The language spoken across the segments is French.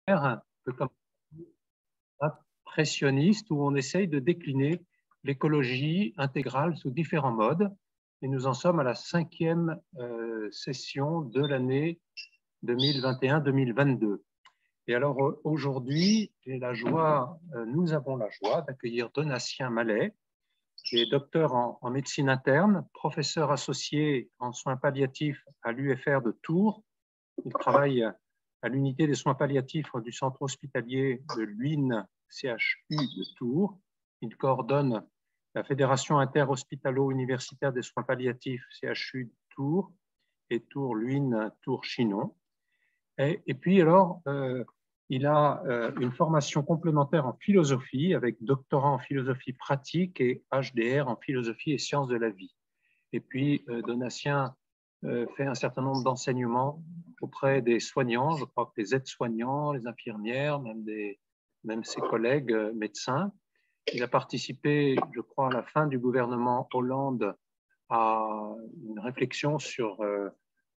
un peu comme impressionniste où on essaye de décliner l'écologie intégrale sous différents modes. Et nous en sommes à la 5e session de l'année 2021-2022. Et alors aujourd'hui, nous avons la joie d'accueillir Donatien Mallet, qui est docteur en médecine interne, professeur associé en soins palliatifs à l'UFR de Tours. Il travaille à l'unité des soins palliatifs du centre hospitalier de l'UIN CHU de Tours. Il coordonne la Fédération interhospitalo-universitaire des soins palliatifs CHU de Tours et Tours-Luynes Tours-Chinon. Et puis alors, il a une formation complémentaire en philosophie avec doctorat en philosophie pratique et HDR en philosophie et sciences de la vie. Et puis, Donatien fait un certain nombre d'enseignements auprès des soignants, je crois que les aides-soignants, les infirmières, même ses collègues médecins. Il a participé, je crois, à la fin du gouvernement Hollande à une réflexion sur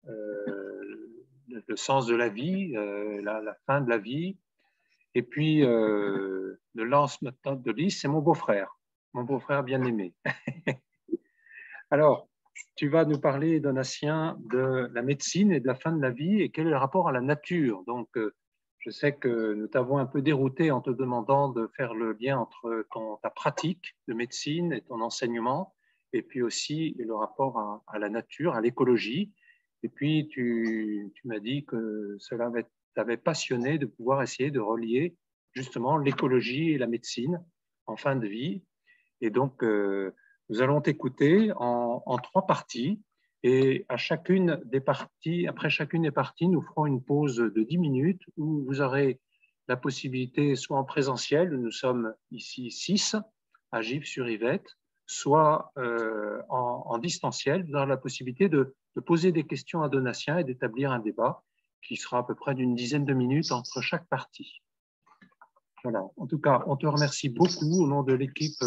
le sens de la vie, la fin de la vie. Et puis, le Lance de Lys, c'est mon beau-frère bien-aimé. Alors, tu vas nous parler, Donatien, de la médecine et de la fin de la vie et quel est le rapport à la nature. Donc, je sais que nous t'avons un peu dérouté en te demandant de faire le lien entre ta pratique de médecine et ton enseignement, et puis aussi le rapport à la nature, à l'écologie. Et puis, tu m'as dit que cela t'avait passionné de pouvoir essayer de relier justement l'écologie et la médecine en fin de vie. Et donc, nous allons t'écouter en 3 parties. Et à chacune des parties, après chacune des parties, nous ferons une pause de 10 minutes où vous aurez la possibilité, soit en présentiel, nous sommes ici 6 à Gif-sur-Yvette, soit en distanciel, vous aurez la possibilité de poser des questions à Donatien et d'établir un débat qui sera à peu près d'une dizaine de minutes entre chaque partie. Voilà. En tout cas, on te remercie beaucoup au nom de l'équipe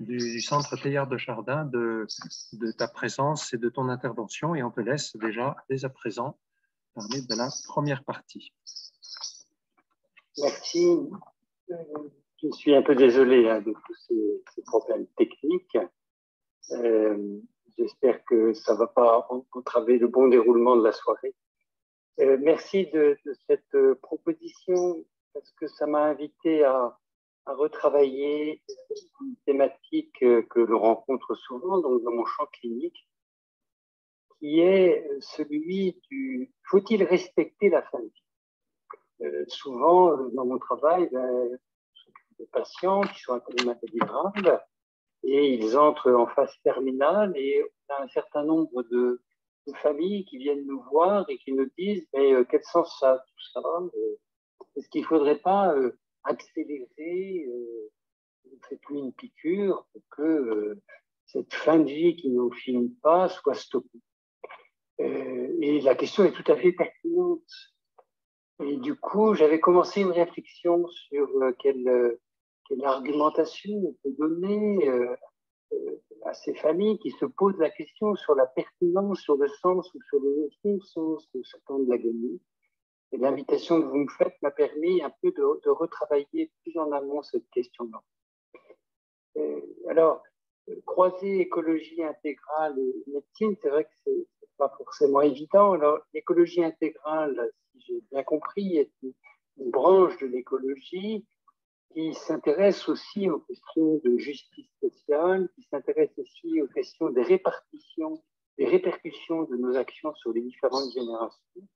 du centre Teilhard de Chardin de ta présence et de ton intervention, et on te laisse déjà dès à présent parler de la première partie. Merci. Je suis un peu désolé de tous ces problèmes techniques. J'espère que ça ne va pas entraver le bon déroulement de la soirée. Merci de cette proposition parce que ça m'a invité à retravailler une thématique que l'on rencontre souvent donc dans mon champ clinique, qui est celui du « faut-il respecter la fin de vie ?» Souvent, dans mon travail, des patients qui sont atteints de maladies graves et ils entrent en phase terminale et on a un certain nombre de familles qui viennent nous voir et qui nous disent « mais quel sens ça a tout ça est-ce qu'il ne faudrait pas accélérer, ne fait plus une piqûre pour que cette fin de vie qui ne finit pas soit stoppée ?» Et la question est tout à fait pertinente. Et du coup, j'avais commencé une réflexion sur quelle argumentation on peut donner à ces familles qui se posent la question sur la pertinence, sur le sens ou sur le non-sens de ce temps de l'agonie. Et l'invitation que vous me faites m'a permis un peu de retravailler plus en amont cette question-là. Alors, croiser écologie intégrale et médecine, c'est vrai que c'est pas forcément évident. Alors, l'écologie intégrale, si j'ai bien compris, est une branche de l'écologie qui s'intéresse aussi aux questions de justice sociale, qui s'intéresse aussi aux questions des répartitions, des répercussions de nos actions sur les différentes générations.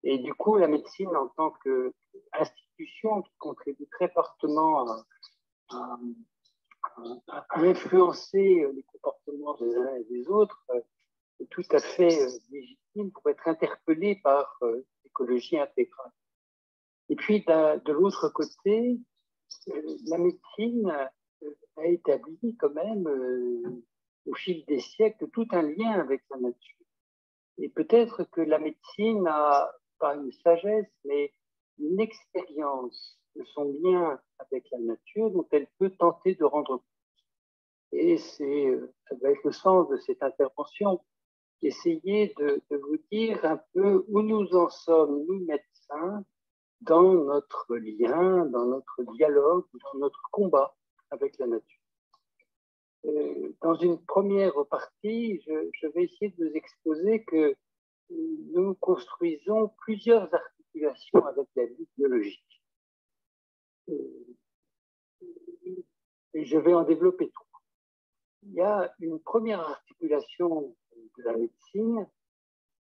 Et du coup, la médecine, en tant qu'institution qui contribue très fortement à influencer les comportements des uns et des autres, est tout à fait légitime pour être interpellée par l'écologie intégrale. Et puis, de l'autre côté, la médecine a établi quand même, au fil des siècles, tout un lien avec la nature. Et peut-être que la médecine n'a pas une sagesse, mais une expérience de son lien avec la nature dont elle peut tenter de rendre compte. Et ça va être le sens de cette intervention, essayer de vous dire un peu où nous en sommes, nous médecins, dans notre lien, dans notre dialogue, dans notre combat avec la nature. Dans une première partie, je vais essayer de vous exposer que nous construisons plusieurs articulations avec la vie biologique. Et je vais en développer trois. Il y a une première articulation de la médecine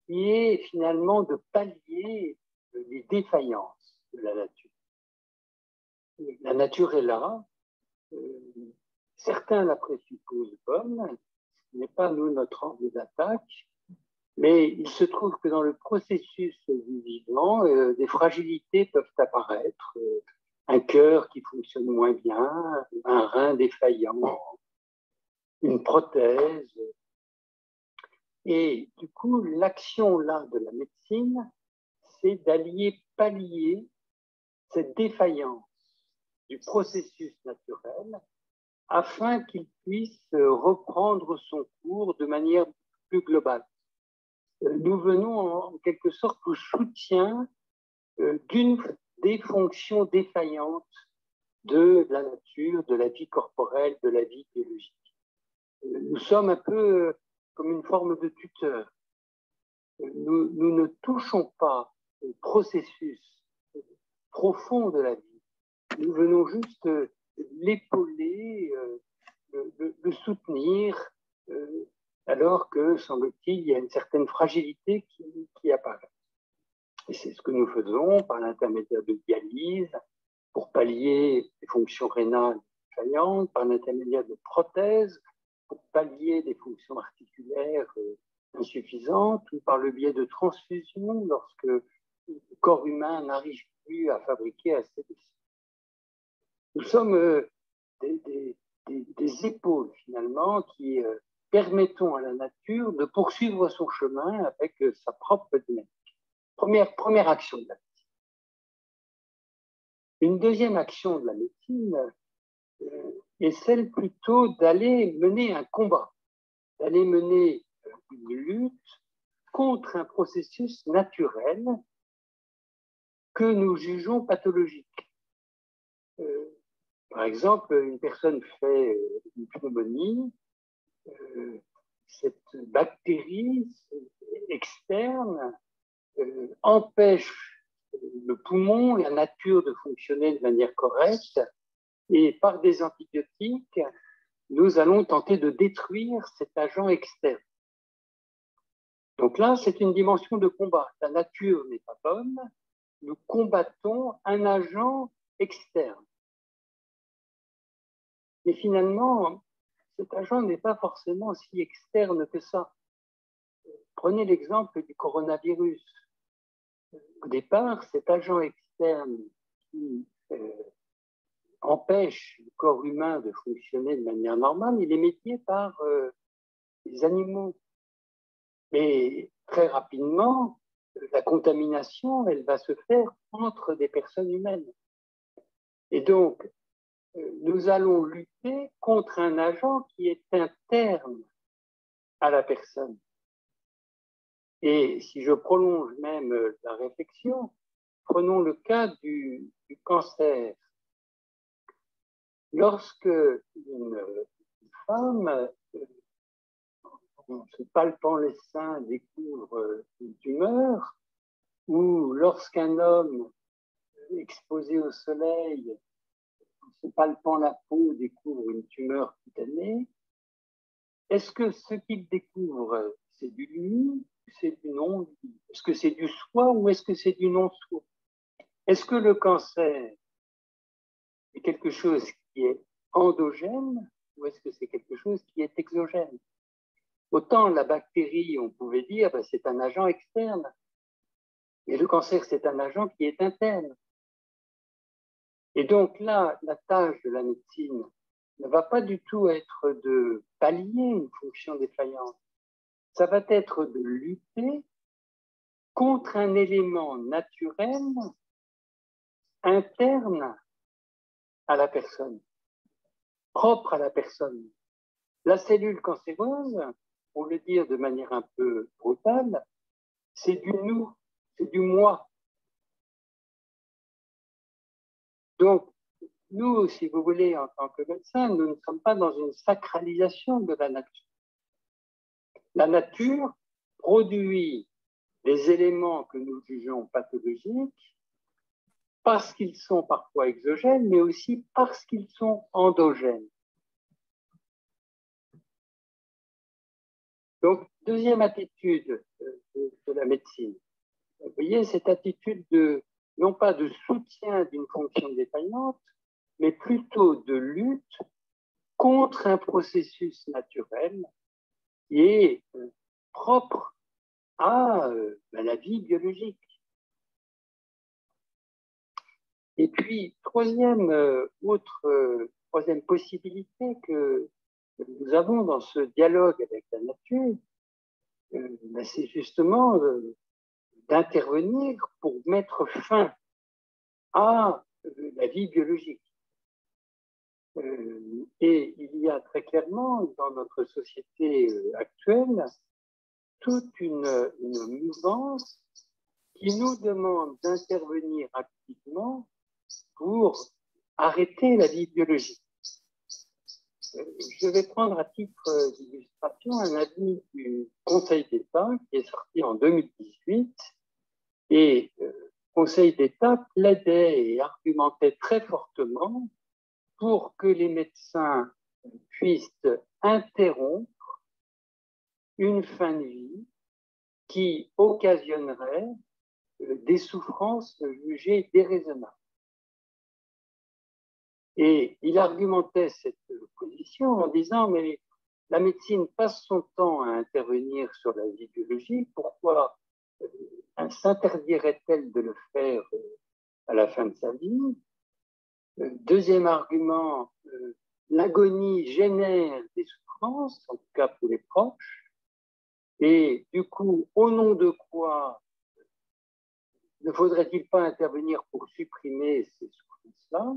qui est finalement de pallier les défaillances de la nature. La nature est là, certains la présupposent bonne, ce n'est pas nous notre angle d'attaque, mais il se trouve que dans le processus du vivant, des fragilités peuvent apparaître, un cœur qui fonctionne moins bien, un rein défaillant, une prothèse. Et du coup, l'action là de la médecine, c'est d'allier, pallier cette défaillance du processus naturel afin qu'il puisse reprendre son cours de manière plus globale. Nous venons en quelque sorte au soutien d'une des fonctions défaillantes de la nature, de la vie corporelle, de la vie biologique. Nous sommes un peu comme une forme de tuteur. Nous ne touchons pas au processus profond de la vie. Nous venons juste l'épauler, le soutenir, alors que, semble-t-il, il y a une certaine fragilité qui apparaît. Et c'est ce que nous faisons par l'intermédiaire de dialyse, pour pallier les fonctions rénales défaillantes, par l'intermédiaire de prothèses, pour pallier des fonctions articulaires insuffisantes, ou par le biais de transfusion, lorsque le corps humain n'arrive plus à fabriquer assez de sang. Nous sommes des épaules, finalement, qui permettons à la nature de poursuivre son chemin avec sa propre dynamique. Première action de la médecine. Une deuxième action de la médecine est celle plutôt d'aller mener un combat, d'aller mener une lutte contre un processus naturel que nous jugeons pathologique. Par exemple, une personne fait une pneumonie, cette bactérie externe empêche le poumon, la nature de fonctionner de manière correcte, et par des antibiotiques, nous allons tenter de détruire cet agent externe. Donc là, c'est une dimension de combat. La nature n'est pas bonne, nous combattons un agent externe. Mais finalement, cet agent n'est pas forcément si externe que ça. Prenez l'exemple du coronavirus. Au départ, cet agent externe qui empêche le corps humain de fonctionner de manière normale, il est médié par les animaux. Et très rapidement, la contamination, elle va se faire entre des personnes humaines. Et donc, nous allons lutter contre un agent qui est interne à la personne. Et si je prolonge même la réflexion, prenons le cas du cancer. Lorsque une femme, en se palpant les seins, découvre une tumeur, ou lorsqu'un homme exposé au soleil, en se palpant la peau, découvre une tumeur cutanée, est-ce que ce qu'il découvre, c'est du lui, c'est du non-lui? Est-ce que c'est du soi ou est-ce que c'est du non-soi? Est-ce que le cancer est quelque chose qui est endogène ou est-ce que c'est quelque chose qui est exogène? Autant la bactérie, on pouvait dire, ben, c'est un agent externe. Mais le cancer, c'est un agent qui est interne. Et donc là, la tâche de la médecine ne va pas du tout être de pallier une fonction défaillante. Ça va être de lutter contre un élément naturel interne à la personne, propre à la personne. La cellule cancéreuse, pour le dire de manière un peu brutale, c'est du nous, c'est du moi. Donc, nous, si vous voulez, en tant que médecins, nous ne sommes pas dans une sacralisation de la nature. La nature produit des éléments que nous jugeons pathologiques parce qu'ils sont parfois exogènes, mais aussi parce qu'ils sont endogènes. Donc, deuxième attitude de la médecine. Vous voyez, cette attitude non pas de soutien d'une fonction défaillante, mais plutôt de lutte contre un processus naturel qui est propre à la vie biologique. Et puis, troisième possibilité que nous avons dans ce dialogue avec la nature, c'est justement d'intervenir pour mettre fin à la vie biologique. Et il y a très clairement dans notre société actuelle toute une mouvance qui nous demande d'intervenir activement pour arrêter la vie biologique. Je vais prendre à titre d'illustration un avis du Conseil d'État qui est sorti en 2018 et le Conseil d'État plaidait et argumentait très fortement pour que les médecins puissent interrompre une fin de vie qui occasionnerait des souffrances jugées déraisonnables. Et il argumentait cette position en disant, mais la médecine passe son temps à intervenir sur la vie biologique, pourquoi s'interdirait-elle de le faire à la fin de sa vie? Deuxième argument, l'agonie génère des souffrances, en tout cas pour les proches, et du coup, au nom de quoi ne faudrait-il pas intervenir pour supprimer ces souffrances-là?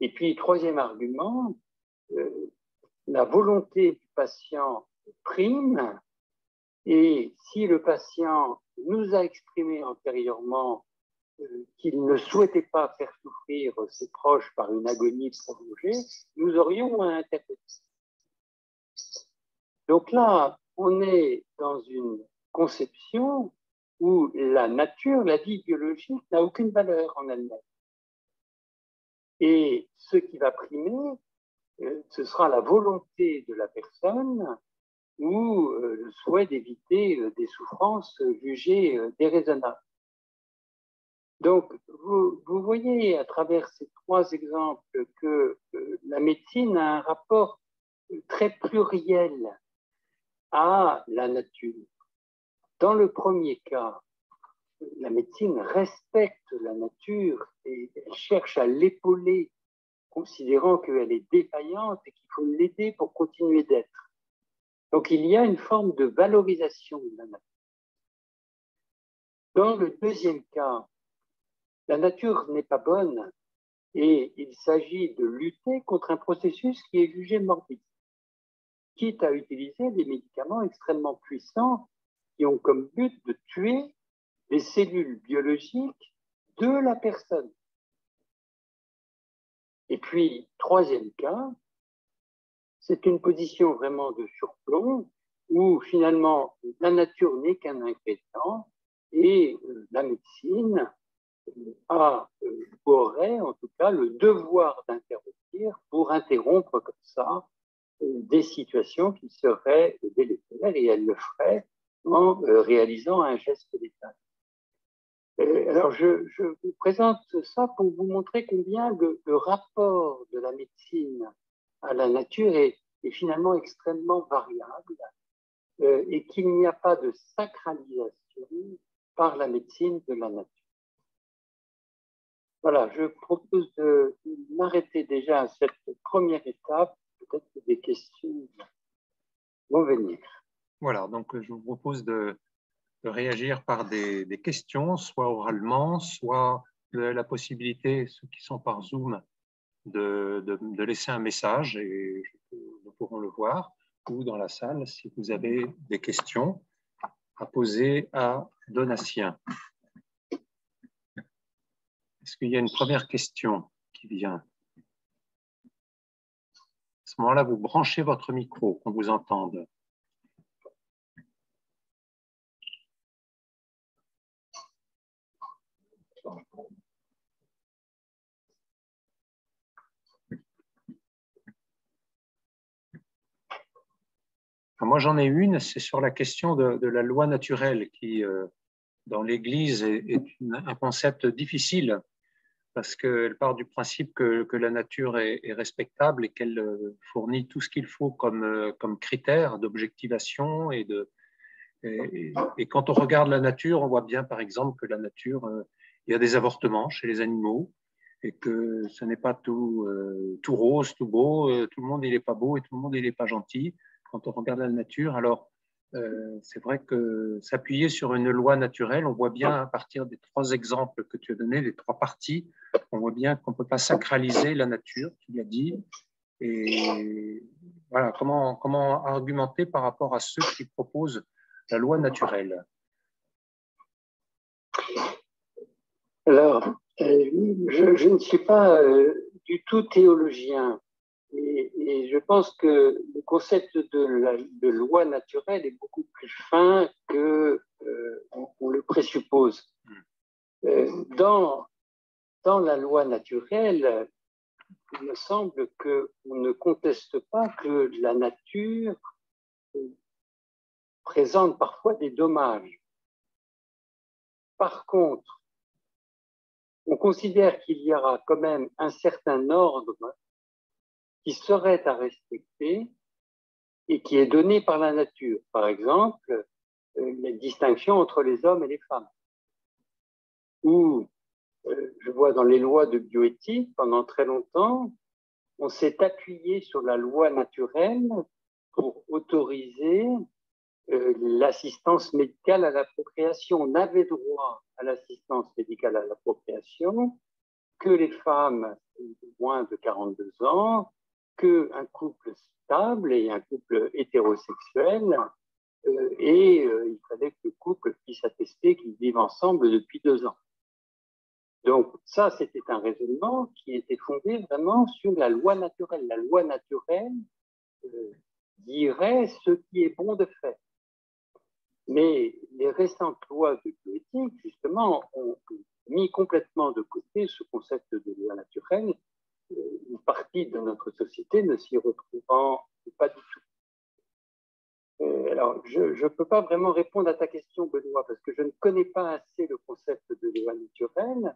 Et puis, troisième argument, la volonté du patient prime, et si le patient nous a exprimé antérieurement qu'il ne souhaitait pas faire souffrir ses proches par une agonie prolongée, nous aurions à intervenir. Donc là, on est dans une conception où la nature, la vie biologique n'a aucune valeur en elle-même. Et ce qui va primer, ce sera la volonté de la personne ou le souhait d'éviter des souffrances jugées déraisonnables. Donc, vous voyez à travers ces trois exemples que la médecine a un rapport très pluriel à la nature. Dans le premier cas, la médecine respecte la nature et elle cherche à l'épauler, considérant qu'elle est défaillante et qu'il faut l'aider pour continuer d'être. Donc, il y a une forme de valorisation de la nature. Dans le deuxième cas, la nature n'est pas bonne et il s'agit de lutter contre un processus qui est jugé morbide, quitte à utiliser des médicaments extrêmement puissants qui ont comme but de tuer les cellules biologiques de la personne. Et puis, troisième cas, c'est une position vraiment de surplomb où finalement la nature n'est qu'un ingrédient et la médecine aurait en tout cas le devoir d'intervenir pour interrompre comme ça des situations qui seraient délétères et elle le ferait en réalisant un geste létal. Alors, je vous présente ça pour vous montrer combien le rapport de la médecine à la nature est finalement extrêmement variable et qu'il n'y a pas de sacralisation par la médecine de la nature. Voilà, je propose de m'arrêter déjà à cette première étape. Peut-être que des questions vont venir. Voilà, donc je vous propose de réagir par des questions, soit oralement, soit la possibilité, ceux qui sont par Zoom, de laisser un message et nous pourrons le voir, ou dans la salle, si vous avez des questions à poser à Donatien. Est-ce qu'il y a une première question qui qui vient. À ce moment-là, vous branchez votre micro, qu'on vous entende. Moi, j'en ai une, c'est sur la question de la loi naturelle qui, dans l'Église, est un concept difficile parce qu'elle part du principe que la nature est respectable et qu'elle fournit tout ce qu'il faut comme critères d'objectivation. Et quand on regarde la nature, on voit bien, par exemple, que la nature, il y a des avortements chez les animaux et que ce n'est pas tout rose, tout beau, tout le monde il n'est pas beau et tout le monde il n'est pas gentil. Quand on regarde la nature, alors c'est vrai que s'appuyer sur une loi naturelle, on voit bien à partir des 3 exemples que tu as donnés, les 3 parties, on voit bien qu'on ne peut pas sacraliser la nature, tu l'as dit. Et voilà, comment argumenter par rapport à ceux qui proposent la loi naturelle? Alors, je ne suis pas du tout théologien. Et je pense que le concept de loi naturelle est beaucoup plus fin que on le présuppose. Dans la loi naturelle, il me semble qu'on ne conteste pas que la nature présente parfois des dommages. Par contre, on considère qu'il y aura quand même un certain ordre qui serait à respecter et qui est donné par la nature. Par exemple, les distinctions entre les hommes et les femmes. Ou, je vois dans les lois de bioéthique, pendant très longtemps, on s'est appuyé sur la loi naturelle pour autoriser l'assistance médicale à la procréation. On avait droit à l'assistance médicale à la procréation que les femmes de moins de 42 ans, qu'un couple stable et un couple hétérosexuel, et il fallait que le couple puisse attester qu'ils vivent ensemble depuis 2 ans. Donc ça, c'était un raisonnement qui était fondé vraiment sur la loi naturelle. La loi naturelle dirait ce qui est bon de fait. Mais les récentes lois de bioéthique, justement, ont mis complètement de côté ce concept de loi naturelle, une partie de notre société ne s'y retrouvant pas du tout. Alors, je ne peux pas vraiment répondre à ta question, Benoît, parce que je ne connais pas assez le concept de loi naturelle.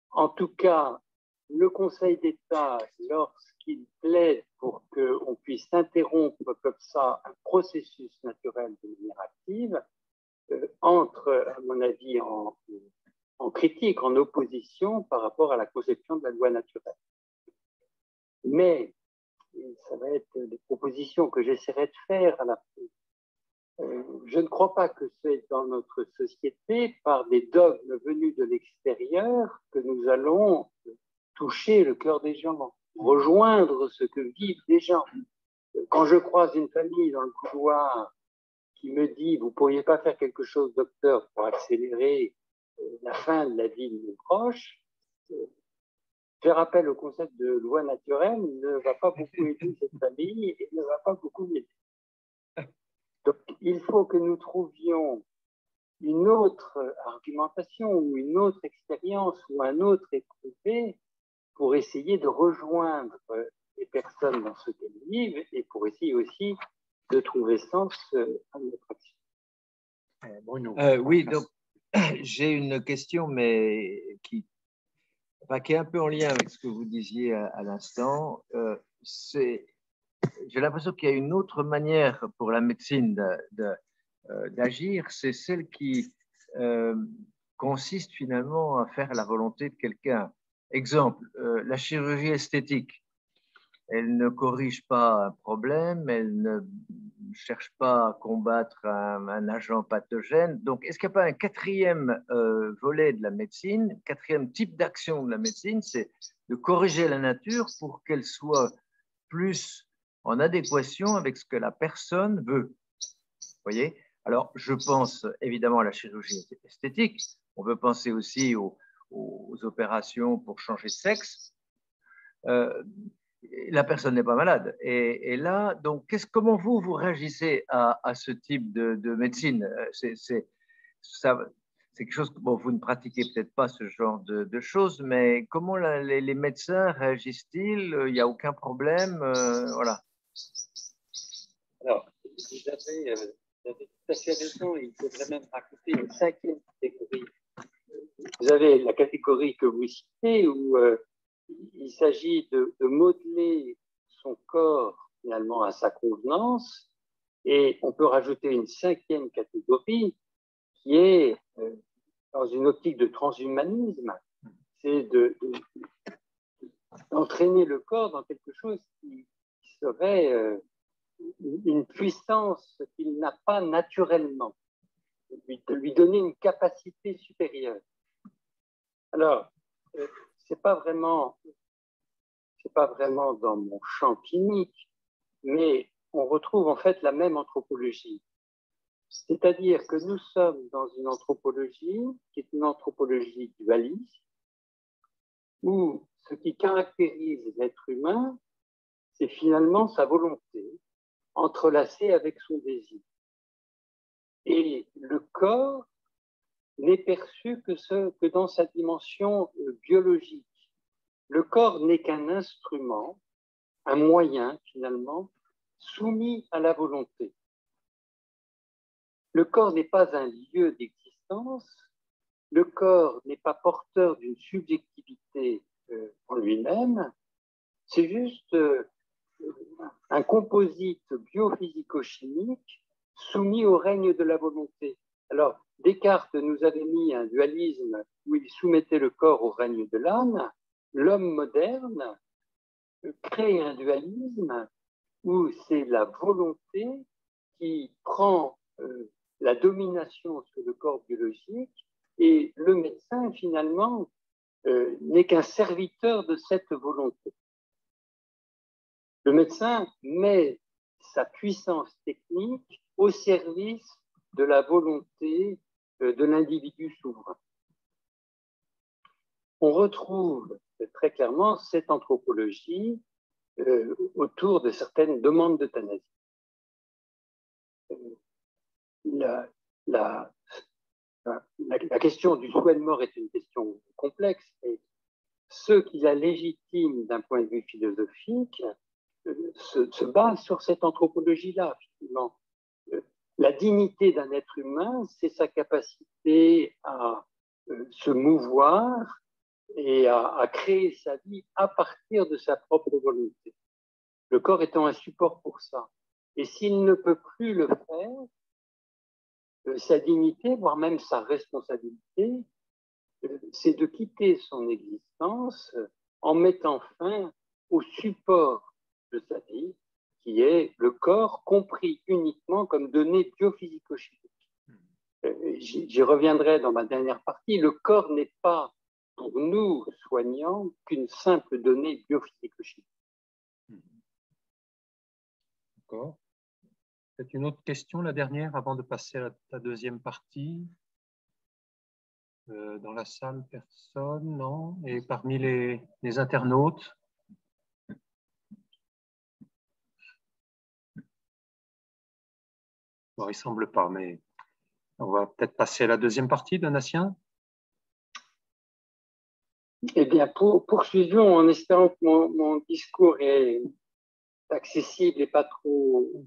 En tout cas, le Conseil d'État, lorsqu'il plaide pour qu'on puisse interrompre comme ça un processus naturel de manière active, entre, à mon avis, en critique, en opposition par rapport à la conception de la loi naturelle. Mais ça va être des propositions que j'essaierai de faire à la fin. Je ne crois pas que c'est dans notre société, par des dogmes venus de l'extérieur, que nous allons toucher le cœur des gens, rejoindre ce que vivent les gens. Quand je croise une famille dans le couloir qui me dit « Vous ne pourriez pas faire quelque chose, docteur, pour accélérer la fin de la vie de nos proches », je rappelle le concept de loi naturelle ne va pas beaucoup aider cette famille et ne va pas beaucoup m'aider. Donc, il faut que nous trouvions une autre argumentation ou une autre expérience ou un autre éprouvé pour essayer de rejoindre les personnes dans ce qu'elles vivent et pour essayer aussi de trouver sens à notre action. Bruno. Oui, donc j'ai une question, mais qui est un peu en lien avec ce que vous disiez à l'instant. J'ai l'impression qu'il y a une autre manière pour la médecine d'agir, c'est celle qui consiste finalement à faire la volonté de quelqu'un. Exemple, la chirurgie esthétique. Elle ne corrige pas un problème, elle ne cherche pas à combattre un agent pathogène. Donc, est-ce qu'il n'y a pas un quatrième volet de la médecine, quatrième type d'action de la médecine, c'est de corriger la nature pour qu'elle soit plus en adéquation avec ce que la personne veut. Vous voyez? Alors, je pense évidemment à la chirurgie esthétique. On peut penser aussi aux aux opérations pour changer de sexe, la personne n'est pas malade. Et là, donc, comment vous réagissez à ce type de médecine? C'est quelque chose que bon, vous ne pratiquez peut-être pas ce genre de choses, mais comment les médecins réagissent-ils? Il n'y a aucun problème, voilà. Alors, vous avez tout à fait raison, il faudrait même rajouter une cinquième catégorie. Vous avez la catégorie que vous citez où il s'agit de modeler son corps finalement à sa convenance, et on peut rajouter une cinquième catégorie qui est dans une optique de transhumanisme, c'est d'entraîner le corps dans quelque chose qui serait une puissance qu'il n'a pas naturellement, de lui donner une capacité supérieure. Alors, c'est pas vraiment dans mon champ clinique, mais on retrouve en fait la même anthropologie. C'est-à-dire que nous sommes dans une anthropologie qui est une anthropologie dualiste, où ce qui caractérise l'être humain, c'est finalement sa volonté entrelacée avec son désir. Et le corps n'est perçu que dans sa dimension biologique. Le corps n'est qu'un instrument, un moyen finalement, soumis à la volonté. Le corps n'est pas un lieu d'existence, le corps n'est pas porteur d'une subjectivité en lui-même, c'est juste un composite biophysico-chimique soumis au règne de la volonté. Alors, Descartes nous avait mis un dualisme où il soumettait le corps au règne de l'âme. L'homme moderne crée un dualisme où c'est la volonté qui prend la domination sur le corps biologique, et le médecin, finalement, n'est qu'un serviteur de cette volonté. Le médecin met sa puissance technique au service de la volonté de l'individu souverain. On retrouve très clairement cette anthropologie autour de certaines demandes d'euthanasie. La question du soin de mort est une question complexe, et ce qui la légitime d'un point de vue philosophique se base sur cette anthropologie-là, finalement. La dignité d'un être humain, c'est sa capacité à se mouvoir et à créer sa vie à partir de sa propre volonté. Le corps étant un support pour ça. Et s'il ne peut plus le faire, sa dignité, voire même sa responsabilité, c'est de quitter son existence en mettant fin au support de sa vie, qui est le corps compris uniquement comme donnée biophysico-chimique. J'y reviendrai dans ma dernière partie. Le corps n'est pas, pour nous soignants, qu'une simple donnée biophysico-chimique. D'accord. Peut-être une autre question, la dernière, avant de passer à la deuxième partie. Dans la salle, personne, non? Et parmi les internautes? Bon, il ne semble pas, mais on va peut-être passer à la deuxième partie, Donatien. Eh bien, poursuivons en espérant que mon discours est accessible et pas trop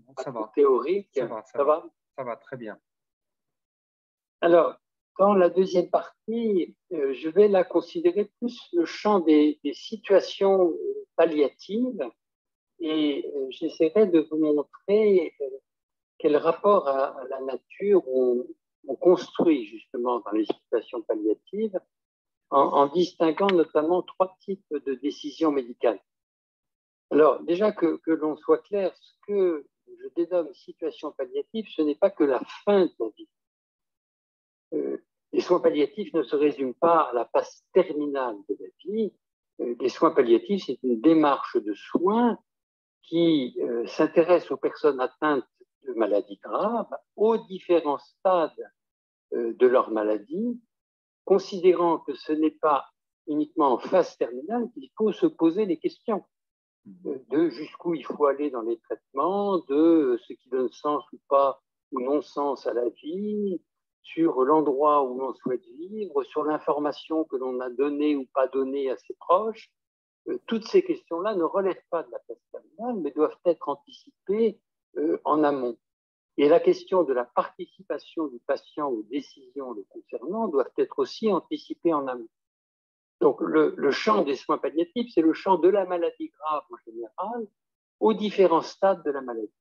théorique. Ça va, très bien. Alors, dans la deuxième partie, je vais la considérer plus le champ des situations palliatives, et j'essaierai de vous montrer quel rapport à la nature on construit justement dans les situations palliatives, en distinguant notamment 3 types de décisions médicales. Alors, déjà que l'on soit clair, ce que je dénomme situation palliative, ce n'est pas que la fin de la vie. Les soins palliatifs ne se résument pas à la phase terminale de la vie. Les soins palliatifs, c'est une démarche de soins qui s'intéresse aux personnes atteintes de maladies graves, aux différents stades de leur maladie, considérant que ce n'est pas uniquement en phase terminale qu'il faut se poser les questions de jusqu'où il faut aller dans les traitements, de ce qui donne sens ou pas ou non sens à la vie, sur l'endroit où l'on souhaite vivre, sur l'information que l'on a donnée ou pas donnée à ses proches. Toutes ces questions-là ne relèvent pas de la phase terminale, mais doivent être anticipées en amont. Et la question de la participation du patient aux décisions le concernant doit être aussi anticipée en amont. Donc, le champ des soins palliatifs, c'est le champ de la maladie grave en général, aux différents stades de la maladie.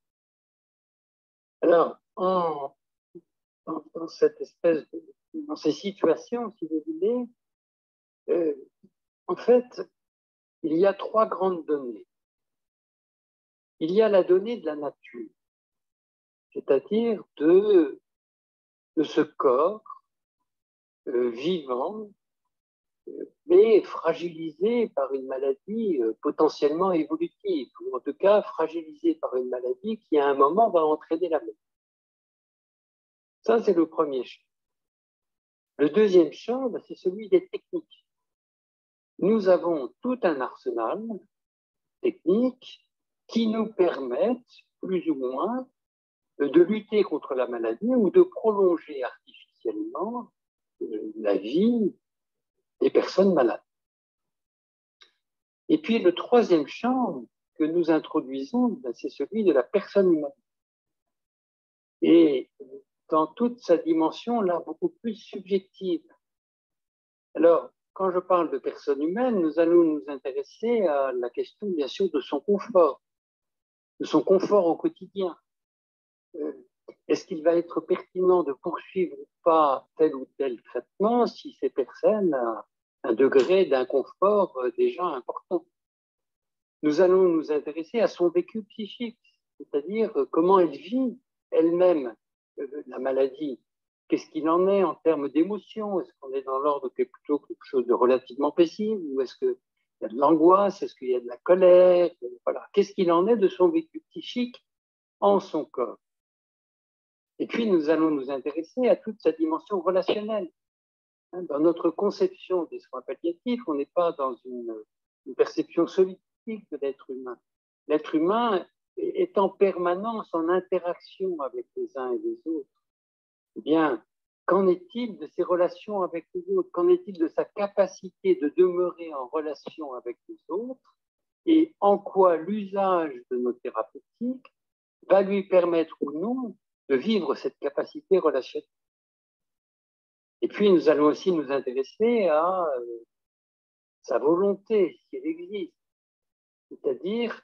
Alors, dans cette espèce dans ces situations, si vous voulez, en fait, il y a trois grandes données. Il y a la donnée de la nature, c'est-à-dire de ce corps vivant, mais fragilisé par une maladie potentiellement évolutive, ou en tout cas fragilisé par une maladie qui à un moment va entraîner la mort. Ça, c'est le premier champ. Le deuxième champ, c'est celui des techniques. Nous avons tout un arsenal technique qui nous permettent, plus ou moins, de lutter contre la maladie ou de prolonger artificiellement la vie des personnes malades. Et puis le troisième champ que nous introduisons, c'est celui de la personne humaine. Et dans toute sa dimension, là, beaucoup plus subjective. Alors, quand je parle de personne humaine, nous allons nous intéresser à la question, bien sûr, de son confort au quotidien. Est-ce qu'il va être pertinent de poursuivre ou pas tel ou tel traitement si ces personnes ont un degré d'inconfort déjà important? Nous allons nous intéresser à son vécu psychique, c'est-à-dire comment elle vit elle-même la maladie. Qu'est-ce qu'il en est en termes d'émotions? Est-ce qu'on est dans l'ordre que plutôt quelque chose de relativement paisible, ou est-ce qu'il y a de l'angoisse? Est-ce qu'il y a de la colère? Voilà. Qu'est-ce qu'il en est de son vécu psychique en son corps? Et puis, nous allons nous intéresser à toute sa dimension relationnelle. Dans notre conception des soins palliatifs, on n'est pas dans une perception soviétique de l'être humain. L'être humain est en permanence en interaction avec les uns et les autres. Eh bien, qu'en est-il de ses relations avec les autres? Qu'en est-il de sa capacité de demeurer en relation avec les autres? Et en quoi l'usage de nos thérapeutiques va lui permettre ou non de vivre cette capacité relationnelle? Et puis, nous allons aussi nous intéresser à sa volonté, si elle existe, c'est-à-dire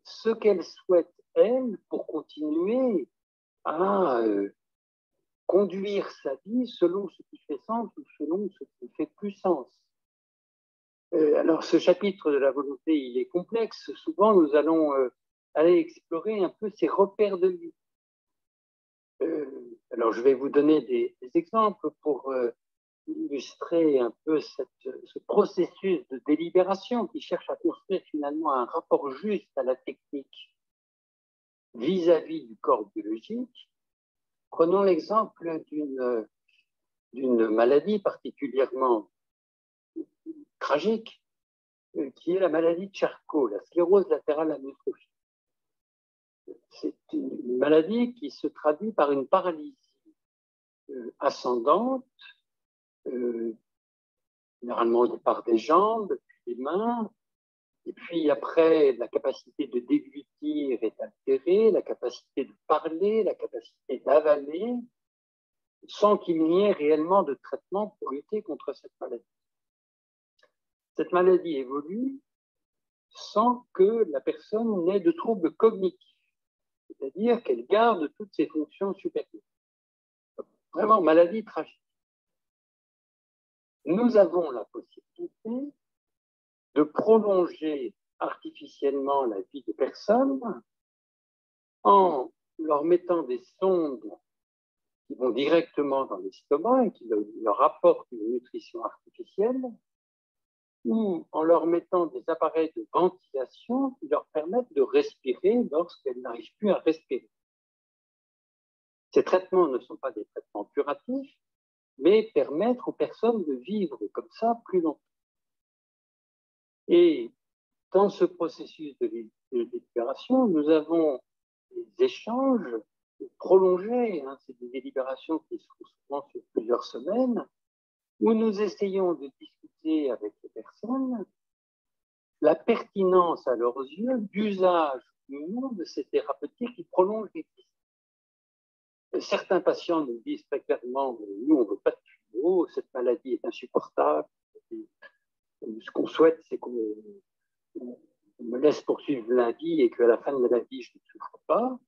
ce qu'elle souhaite, elle, pour continuer à conduire sa vie selon ce qui fait sens ou selon ce qui fait plus sens. Alors, ce chapitre de la volonté, il est complexe. Souvent, nous allons aller explorer un peu ces repères de vie. Alors, je vais vous donner des exemples pour illustrer un peu ce processus de délibération qui cherche à construire finalement un rapport juste à la technique vis-à-vis du corps biologique. Prenons l'exemple d'une maladie particulièrement tragique, qui est la maladie de Charcot, la sclérose latérale amyotrophique. C'est une maladie qui se traduit par une paralysie ascendante, généralement au départ des jambes, puis des mains, et puis après, la capacité de déglutir est altérée, la capacité de parler, la capacité d'avaler, sans qu'il n'y ait réellement de traitement pour lutter contre cette maladie. Cette maladie évolue sans que la personne n'ait de troubles cognitifs, c'est-à-dire qu'elle garde toutes ses fonctions supérieures. Vraiment, maladie tragique. Nous avons la possibilité de prolonger artificiellement la vie des personnes en leur mettant des sondes qui vont directement dans l'estomac et qui leur apportent une nutrition artificielle, ou en leur mettant des appareils de ventilation qui leur permettent de respirer lorsqu'elles n'arrivent plus à respirer. Ces traitements ne sont pas des traitements curatifs, mais permettre aux personnes de vivre comme ça plus longtemps. Et dans ce processus de délibération, nous avons des échanges prolongés, hein, c'est des délibérations qui se font souvent sur plusieurs semaines, où nous essayons de discuter avec les personnes la pertinence à leurs yeux d'usage ou non de ces thérapeutiques qui prolongent l'existence. Certains patients nous disent très clairement, nous on ne veut pas de chimio, cette maladie est insupportable. Ce qu'on souhaite, c'est qu'on me laisse poursuivre la vie et qu'à la fin de la vie, je ne souffre pas.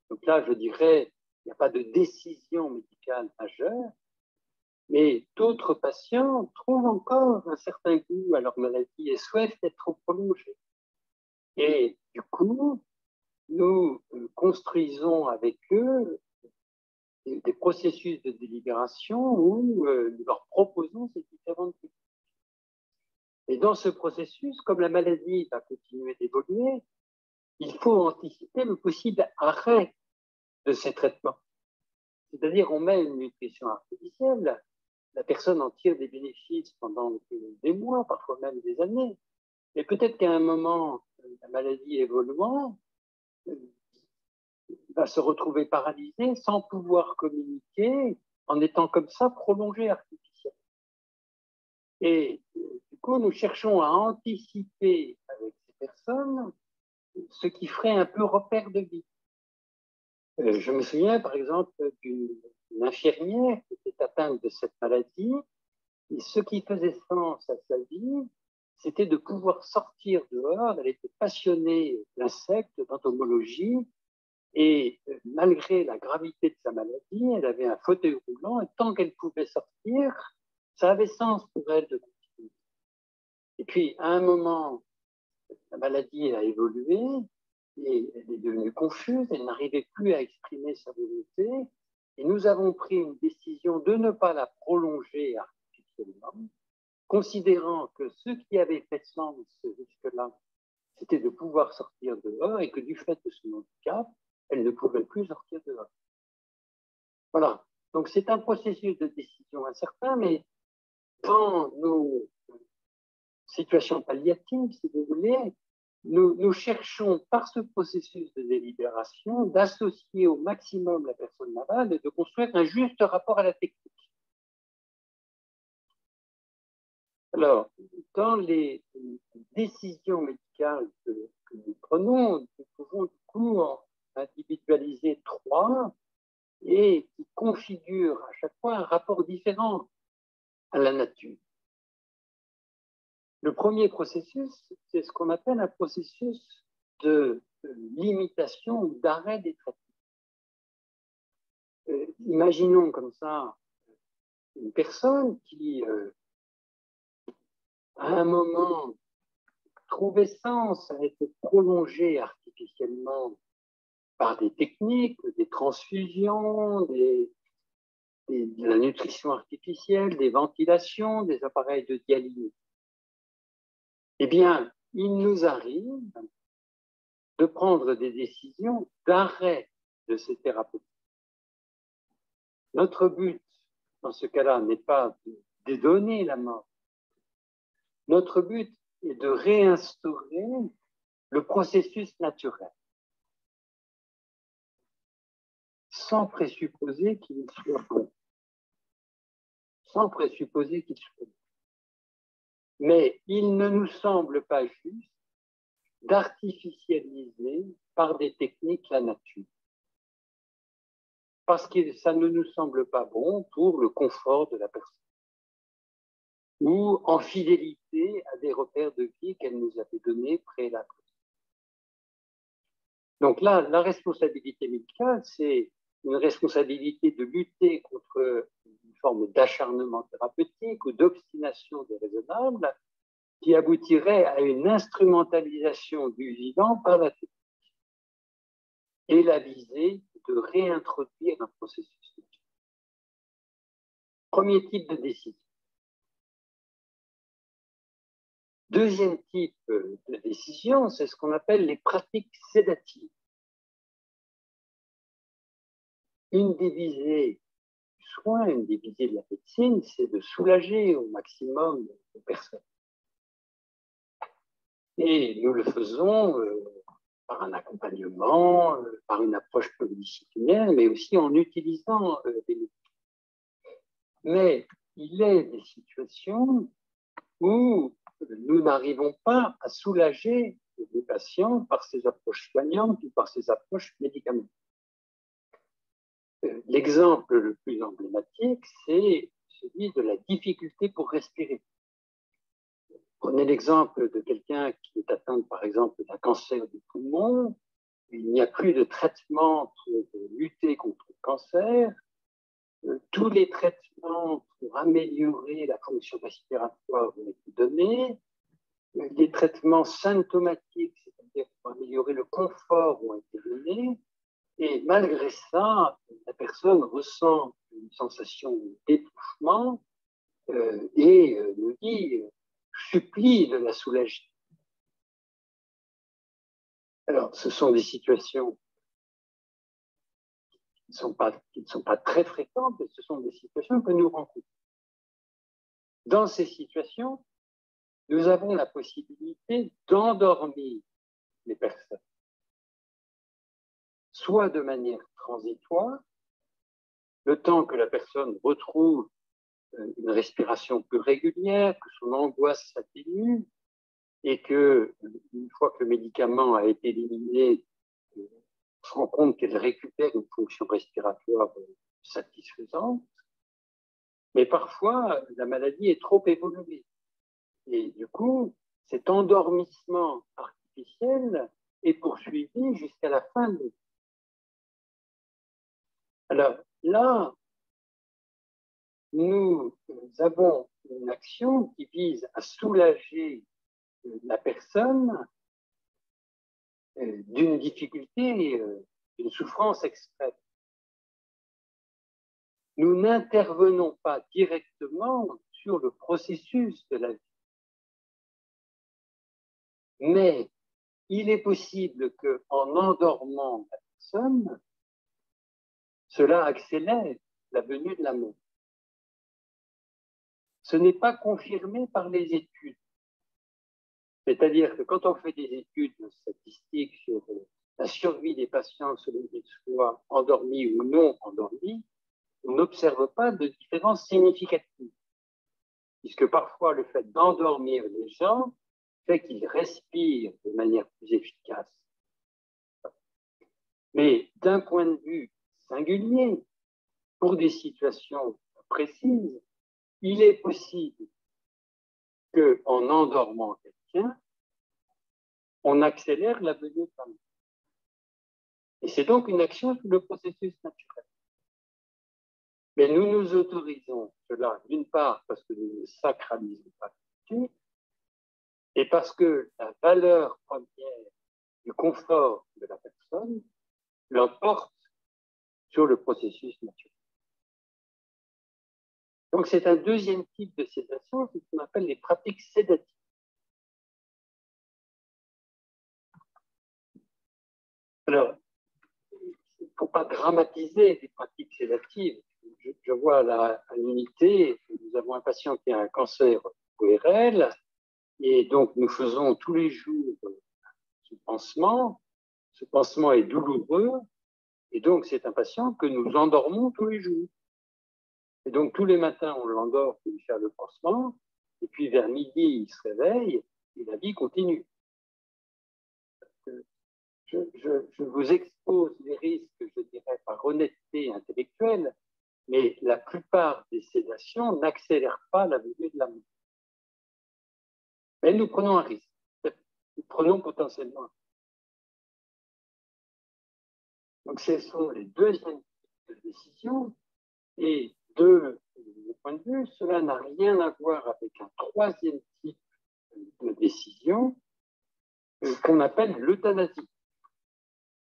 Donc là, je dirais, il n'y a pas de décision médicale majeure, mais d'autres patients trouvent encore un certain goût à leur maladie et souhaitent être prolongés. Et du coup, nous construisons avec eux des processus de délibération où nous leur proposons ces différentes techniques. Et dans ce processus, comme la maladie va continuer d'évoluer, il faut anticiper le possible arrêt de ces traitements. C'est-à-dire, on met une nutrition artificielle, la personne en tire des bénéfices pendant des mois, parfois même des années. Mais peut-être qu'à un moment, la maladie évoluant, va se retrouver paralysée sans pouvoir communiquer, en étant comme ça prolongée artificiellement. Et du coup, nous cherchons à anticiper avec ces personnes ce qui ferait un peu repère de vie. Je me souviens par exemple d'une infirmière qui était atteinte de cette maladie, et ce qui faisait sens à sa vie, c'était de pouvoir sortir dehors. Elle était passionnée d'insectes, d'entomologie, et malgré la gravité de sa maladie, elle avait un fauteuil roulant, et tant qu'elle pouvait sortir, ça avait sens pour elle de continuer. Et puis, à un moment, la maladie a évolué, et elle est devenue confuse, elle n'arrivait plus à exprimer sa volonté, et nous avons pris une décision de ne pas la prolonger artificiellement, considérant que ce qui avait fait sens jusque-là, c'était de pouvoir sortir dehors, et que du fait de son handicap, elle ne pouvait plus sortir dehors. Voilà. Donc, c'est un processus de décision incertain, mais dans nos situations palliatives, si vous voulez, nous cherchons, par ce processus de délibération, d'associer au maximum la personne malade et de construire un juste rapport à la technique. Alors, dans les décisions médicales que nous prenons, nous pouvons du coup en individualiser 3 et qui configurent à chaque fois un rapport différent à la nature. Le premier processus, c'est ce qu'on appelle un processus de limitation ou d'arrêt des traitements. Imaginons comme ça une personne qui, à un moment, trouvait sens à être prolongée artificiellement par des techniques, des transfusions, de la nutrition artificielle, des ventilations, des appareils de dialyse. Eh bien, il nous arrive de prendre des décisions d'arrêt de ces thérapeutiques. Notre but, dans ce cas-là, n'est pas de dédonner la mort. Notre but est de réinstaurer le processus naturel, sans présupposer qu'il soit bon. Sans présupposer qu'il soit bon. Mais il ne nous semble pas juste d'artificialiser par des techniques la nature. Parce que ça ne nous semble pas bon pour le confort de la personne. Ou en fidélité à des repères de vie qu'elle nous avait donnés préalablement. Donc là, la responsabilité médicale, c'est une responsabilité de lutter contre une forme d'acharnement thérapeutique ou d'obstination déraisonnable qui aboutirait à une instrumentalisation du vivant par la technique. Et la visée de réintroduire un processus. Premier type de décision. Deuxième type de décision, c'est ce qu'on appelle les pratiques sédatives. Une des visées soin, une des visées de la médecine, c'est de soulager au maximum les personnes. Et nous le faisons par un accompagnement, par une approche pluridisciplinaire, mais aussi en utilisant des médicaments. Mais il est des situations où nous n'arrivons pas à soulager les patients par ces approches soignantes ou par ces approches médicamenteuses. L'exemple le plus emblématique, c'est celui de la difficulté pour respirer. Prenez l'exemple de quelqu'un qui est atteint, par exemple, d'un cancer du poumon. Il n'y a plus de traitement pour lutter contre le cancer. Tous les traitements pour améliorer la fonction respiratoire ont été donnés. Les traitements symptomatiques, c'est-à-dire pour améliorer le confort, ont été donnés. Et malgré ça, la personne ressent une sensation d'étouffement et nous dit, supplie de la soulager. Alors, ce sont des situations qui ne sont pas très fréquentes, mais ce sont des situations que nous rencontrons. Dans ces situations, nous avons la possibilité d'endormir les personnes, soit de manière transitoire, le temps que la personne retrouve une respiration plus régulière, que son angoisse s'atténue, et que, une fois que le médicament a été éliminé, on se rend compte qu'elle récupère une fonction respiratoire satisfaisante. Mais parfois, la maladie est trop évoluée. Et du coup, cet endormissement artificiel est poursuivi jusqu'à la fin de vie. Alors là, nous avons une action qui vise à soulager la personne d'une difficulté, d'une souffrance extrême. Nous n'intervenons pas directement sur le processus de la vie. Mais il est possible qu'en endormant la personne, cela accélère la venue de la mort. Ce n'est pas confirmé par les études. C'est-à-dire que quand on fait des études statistiques sur la survie des patients selon qu'ils soient endormis ou non endormis, on n'observe pas de différence significative. Puisque parfois, le fait d'endormir les gens fait qu'ils respirent de manière plus efficace. Mais d'un point de vue singulier, pour des situations précises, il est possible qu'en endormant quelqu'un, on accélère la venue de la mort. Et c'est donc une action sur le processus naturel. Mais nous nous autorisons cela, d'une part, parce que nous ne sacralisons pas tout, et parce que la valeur première du confort de la personne l'emporte sur le processus naturel. Donc, c'est un deuxième type de sédation, c'est ce qu'on appelle les pratiques sédatives. Alors, il ne faut pas dramatiser les pratiques sédatives. Je vois à l'unité, nous avons un patient qui a un cancer ORL, et donc nous faisons tous les jours ce pansement. Ce pansement est douloureux, et donc c'est un patient que nous endormons tous les jours. Et donc tous les matins, on l'endort pour lui faire le pansement, et puis vers midi, il se réveille, et la vie continue. Je vous expose les risques, je dirais, par honnêteté intellectuelle, mais la plupart des sédations n'accélèrent pas la venue de la mort. Mais nous prenons un risque. Nous prenons potentiellement. Donc, ce sont les deuxièmes types de décisions. Et de mon point de vue, cela n'a rien à voir avec un troisième type de décision qu'on appelle l'euthanasie.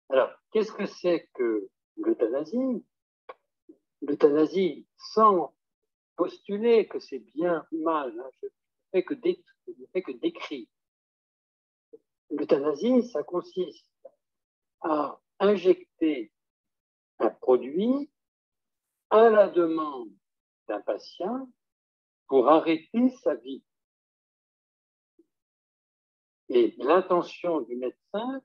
Alors, qu'est-ce que c'est que l'euthanasie? L'euthanasie, sans postuler que c'est bien ou mal, hein, je ne fais que décrire. L'euthanasie, ça consiste à injecter un produit à la demande d'un patient pour arrêter sa vie. Et l'intention du médecin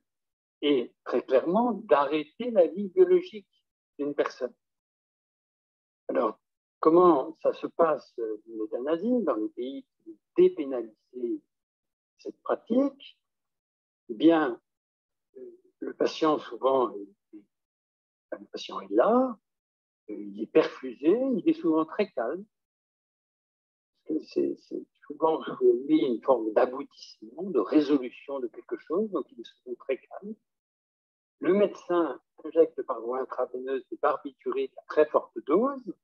est très clairement d'arrêter la vie biologique d'une personne. Alors, comment ça se passe l'euthanasie dans les pays qui ont dépénalisé cette pratique? Eh bien, le patient, souvent, le patient est là, il est perfusé, il est souvent très calme. C'est souvent pour lui une forme d'aboutissement, de résolution de quelque chose, donc il est souvent très calme. Le médecin injecte par voie intraveineuse des barbituriques à très forte dose,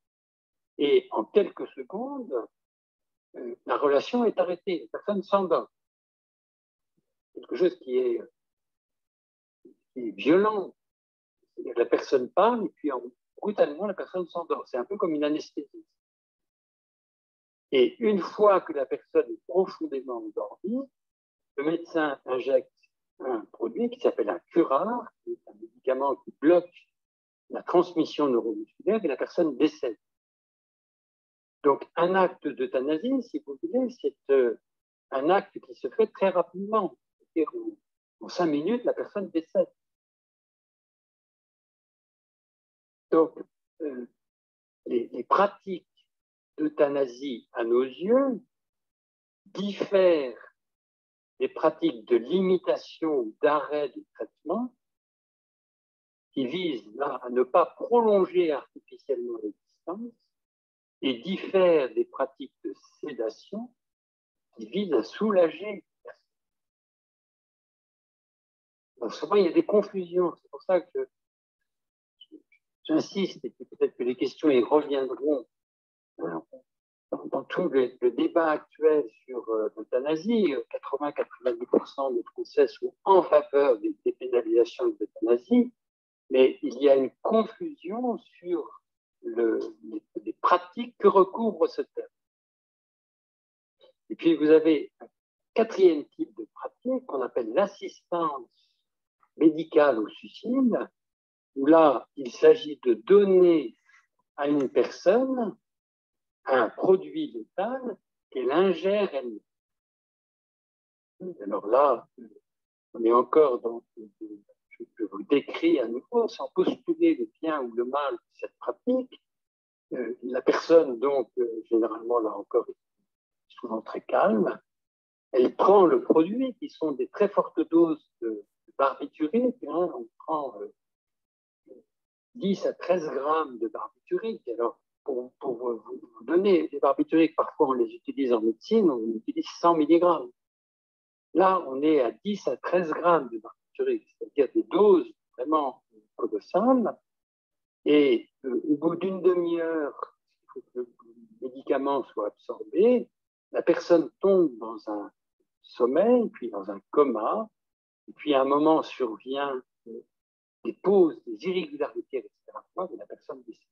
et en quelques secondes, la relation est arrêtée, la personne s'endort. Quelque chose qui est violent. C'est-à-dire que la personne parle et puis brutalement, la personne s'endort. C'est un peu comme une anesthésie. Et une fois que la personne est profondément endormie, le médecin injecte un produit qui s'appelle un curare, qui est un médicament qui bloque la transmission neuromusculaire et la personne décède. Donc, un acte d'euthanasie, si vous voulez, c'est un acte qui se fait très rapidement. C'est-à-dire en 5 minutes, la personne décède. Donc, les pratiques d'euthanasie, à nos yeux, diffèrent des pratiques de limitation ou d'arrêt du traitement qui visent là à ne pas prolonger artificiellement l'existence et diffèrent des pratiques de sédation qui visent à soulager. Donc, souvent, il y a des confusions. C'est pour ça que j'insiste, et peut-être que les questions y reviendront dans tout le débat actuel sur l'euthanasie. 80-90% des Français sont en faveur des dépénalisations de l'euthanasie, mais il y a une confusion sur les pratiques que recouvre ce terme. Et puis vous avez un quatrième type de pratique qu'on appelle l'assistance médicale au suicide, où là, il s'agit de donner à une personne un produit létal qu'elle ingère elle-même. Alors là, on est encore dans, je vous le décris à nouveau, sans postuler le bien ou le mal de cette pratique. La personne, donc, généralement, là encore, est souvent très calme. Elle prend le produit, qui sont des très fortes doses de barbiturique. Hein, on prend 10 à 13 grammes de barbiturique. Alors, pour vous donner des barbituriques, parfois on les utilise en médecine, on utilise 100 mg. Là, on est à 10 à 13 grammes de barbiturique, c'est-à-dire des doses vraiment colossales. Et au bout d'une demi-heure, il faut que le médicament soit absorbé, la personne tombe dans un sommeil, puis dans un coma, et puis à un moment survient des pauses, des irrégularités respiratoires, et la personne décède.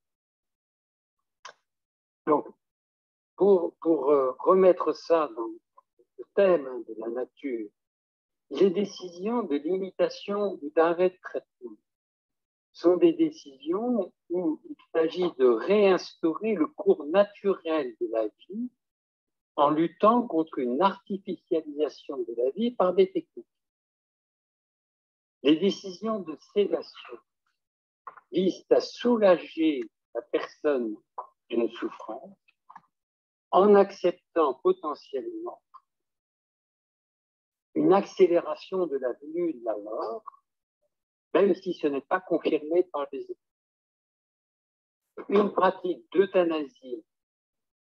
Donc, pour remettre ça dans le thème de la nature, les décisions de limitation ou d'arrêt de traitement sont des décisions où il s'agit de réinstaurer le cours naturel de la vie en luttant contre une artificialisation de la vie par des techniques. Les décisions de sédation visent à soulager la personne d'une souffrance en acceptant potentiellement une accélération de la venue de la mort, même si ce n'est pas confirmé par les études. Une pratique d'euthanasie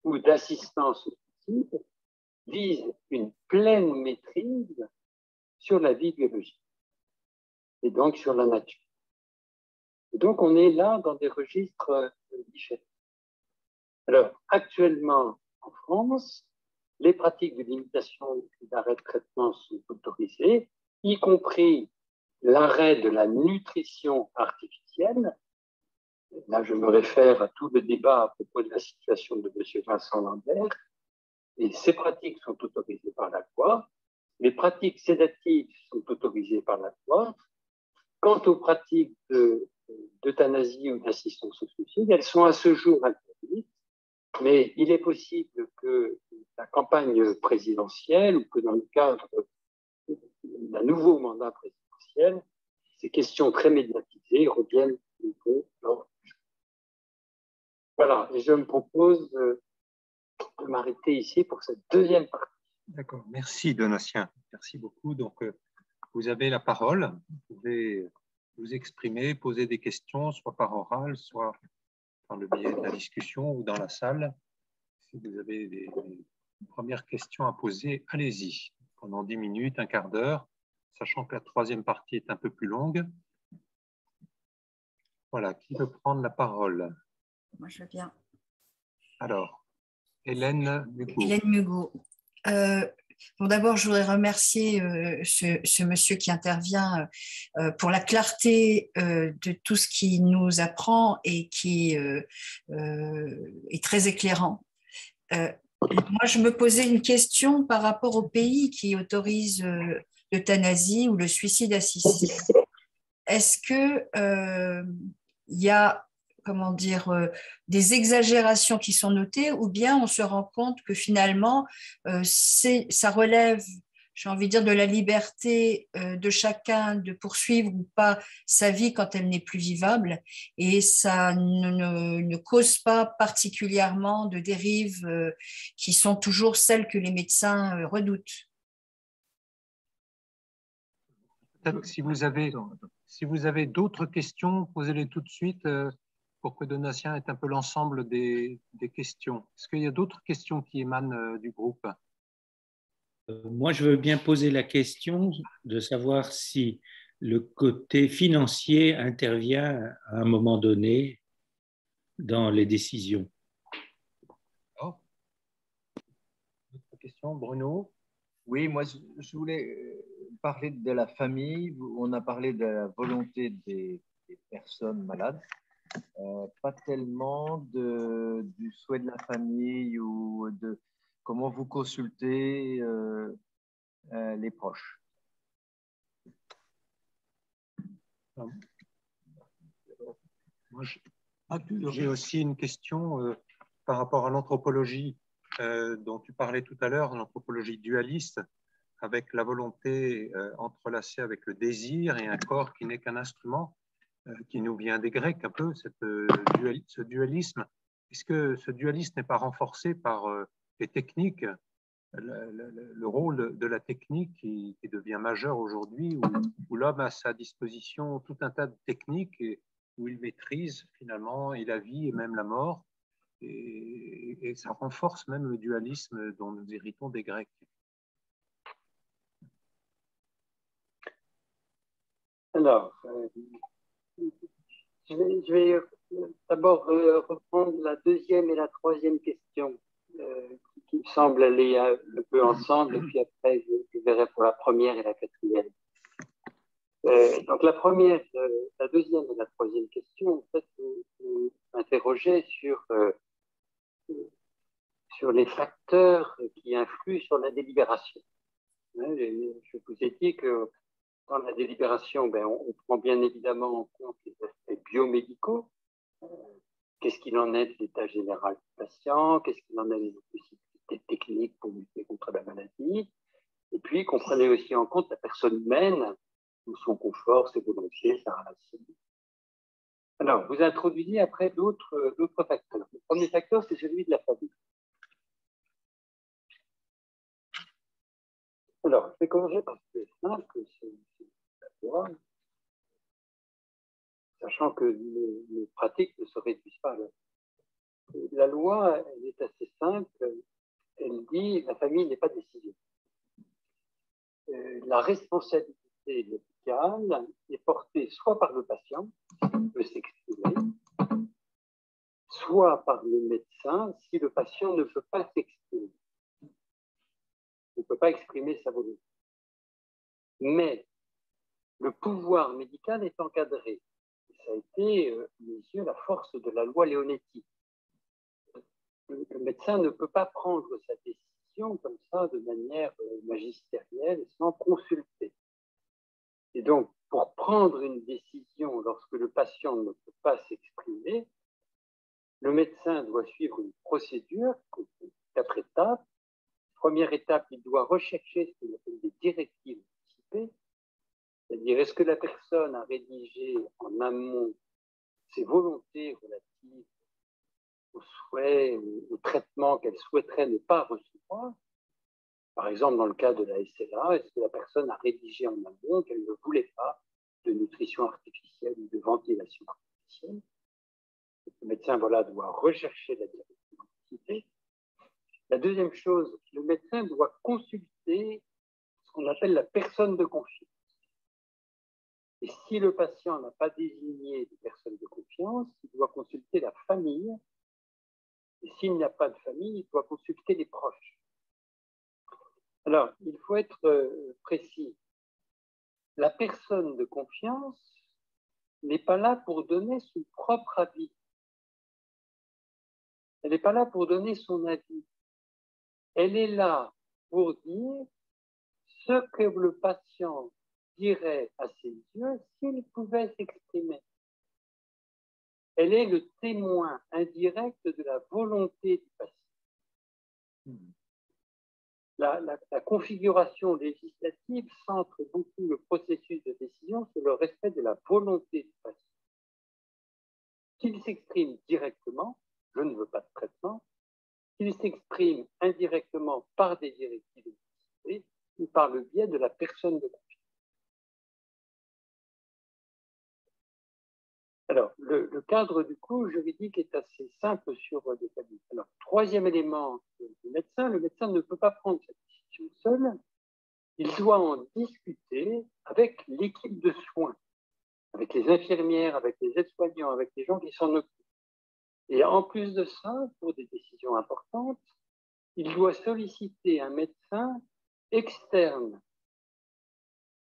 ou d'assistance au suicide vise une pleine maîtrise sur la vie biologique et donc sur la nature. Et donc on est là dans des registres différents. Alors actuellement en France, les pratiques de limitation et d'arrêt de traitement sont autorisées, y compris l'arrêt de la nutrition artificielle. Là, je me réfère à tout le débat à propos de la situation de M. Vincent Lambert. Et ces pratiques sont autorisées par la loi. Les pratiques sédatives sont autorisées par la loi. Quant aux pratiques de d'euthanasie ou d'assistance au suicide. Elles sont à ce jour interdites, mais il est possible que la campagne présidentielle ou que dans le cadre d'un nouveau mandat présidentiel, ces questions très médiatisées reviennent un peu dans... Voilà, et je me propose de m'arrêter ici pour cette deuxième partie. D'accord, merci Donatien, merci beaucoup. Donc, vous avez la parole, vous pouvez vous exprimer, poser des questions, soit par oral, soit par le biais de la discussion ou dans la salle. Si vous avez des premières questions à poser, allez-y, pendant 10 minutes, un quart d'heure, sachant que la troisième partie est un peu plus longue. Voilà, qui veut prendre la parole? Moi, je veux bien. Alors, Hélène Mugo. Hélène Mugo. Bon, d'abord, je voudrais remercier ce monsieur qui intervient pour la clarté de tout ce qu'il nous apprend et qui est très éclairant. Moi, je me posais une question par rapport aux pays qui autorisent l'euthanasie ou le suicide assisté. Est-ce que il y a, comment dire, des exagérations qui sont notées, ou bien on se rend compte que finalement, ça relève, j'ai envie de dire, de la liberté de chacun de poursuivre ou pas sa vie quand elle n'est plus vivable, et ça ne cause pas particulièrement de dérives qui sont toujours celles que les médecins redoutent. Peut-être si vous avez d'autres questions, posez-les tout de suite pour que Donatien ait un peu l'ensemble des questions. Est-ce qu'il y a d'autres questions qui émanent du groupe? Moi, je veux bien poser la question de savoir si le côté financier intervient à un moment donné dans les décisions. Autre question, Bruno? Oui, moi, je voulais parler de la famille. On a parlé de la volonté des personnes malades, pas tellement du souhait de la famille ou de comment vous consultez les proches. Moi, j'ai aussi une question par rapport à l'anthropologie dont tu parlais tout à l'heure, l'anthropologie dualiste, avec la volonté entrelacée avec le désir et un corps qui n'est qu'un instrument, qui nous vient des Grecs un peu, ce dualisme. Est-ce que ce dualisme n'est pas renforcé par les techniques, le rôle de la technique qui devient majeur aujourd'hui, où l'homme a à sa disposition tout un tas de techniques et où il maîtrise finalement et la vie et même la mort, et ça renforce même le dualisme dont nous héritons des Grecs. Alors, je vais d'abord reprendre la deuxième et la troisième question qui me semblent aller un peu ensemble, et puis après je verrai pour la première et la quatrième. Donc la deuxième et la troisième question, en fait, m'interrogeaient sur les facteurs qui influent sur la délibération. Je vous ai dit que dans la délibération, on prend bien évidemment en compte les aspects biomédicaux. Qu'est-ce qu'il en est de l'état général du patient? Qu'est-ce qu'il en est des possibilités techniques pour lutter contre la maladie? Et puis, comprenez aussi en compte la personne humaine, son confort, ses volontés, sa relation. Alors, vous introduisez après d'autres facteurs. Le premier facteur, c'est celui de la famille. Alors, je vais commencer par ce qui est simple, c'est la loi, sachant que nos pratiques ne se réduisent pas à la loi, elle est assez simple. Elle dit la famille n'est pas décision. La responsabilité médicale est portée soit par le patient, qui peut s'exprimer, soit par le médecin, si le patient ne peut pas s'exprimer. Ne peut pas exprimer sa volonté. Mais le pouvoir médical est encadré. Ça a été, à mes yeux, la force de la loi Leonetti. Le médecin ne peut pas prendre sa décision comme ça de manière magistérielle sans consulter. Et donc, pour prendre une décision lorsque le patient ne peut pas s'exprimer, le médecin doit suivre une procédure, 4 étapes. Première étape, il doit rechercher ce qu'on appelle des directives anticipées, c'est-à-dire est-ce que la personne a rédigé en amont ses volontés relatives aux souhaits, au traitement qu'elle souhaiterait ne pas recevoir. Par exemple, dans le cas de la SLA, est-ce que la personne a rédigé en amont qu'elle ne voulait pas de nutrition artificielle ou de ventilation artificielle? Le médecin doit rechercher la directive anticipée. La deuxième chose, le médecin doit consulter ce qu'on appelle la personne de confiance. Et si le patient n'a pas désigné de personne de confiance, il doit consulter la famille. Et s'il n'y a pas de famille, il doit consulter les proches. Alors, il faut être précis. La personne de confiance n'est pas là pour donner son propre avis. Elle n'est pas là pour donner son avis. Elle est là pour dire ce que le patient dirait à ses yeux s'il pouvait s'exprimer. Elle est le témoin indirect de la volonté du patient. La configuration législative centre beaucoup le processus de décision sur le respect de la volonté du patient. Qu'il s'exprime directement, je ne veux pas de traitement, qu'il s'exprime indirectement par des directives ou par le biais de la personne de confiance. Alors, le cadre du coup juridique est assez simple sur les familles. Alors, troisième élément du médecin, le médecin ne peut pas prendre cette décision seul, il doit en discuter avec l'équipe de soins, avec les infirmières, avec les aides-soignants, avec les gens qui s'en occupent. Et en plus de ça, pour des décisions importantes, il doit solliciter un médecin externe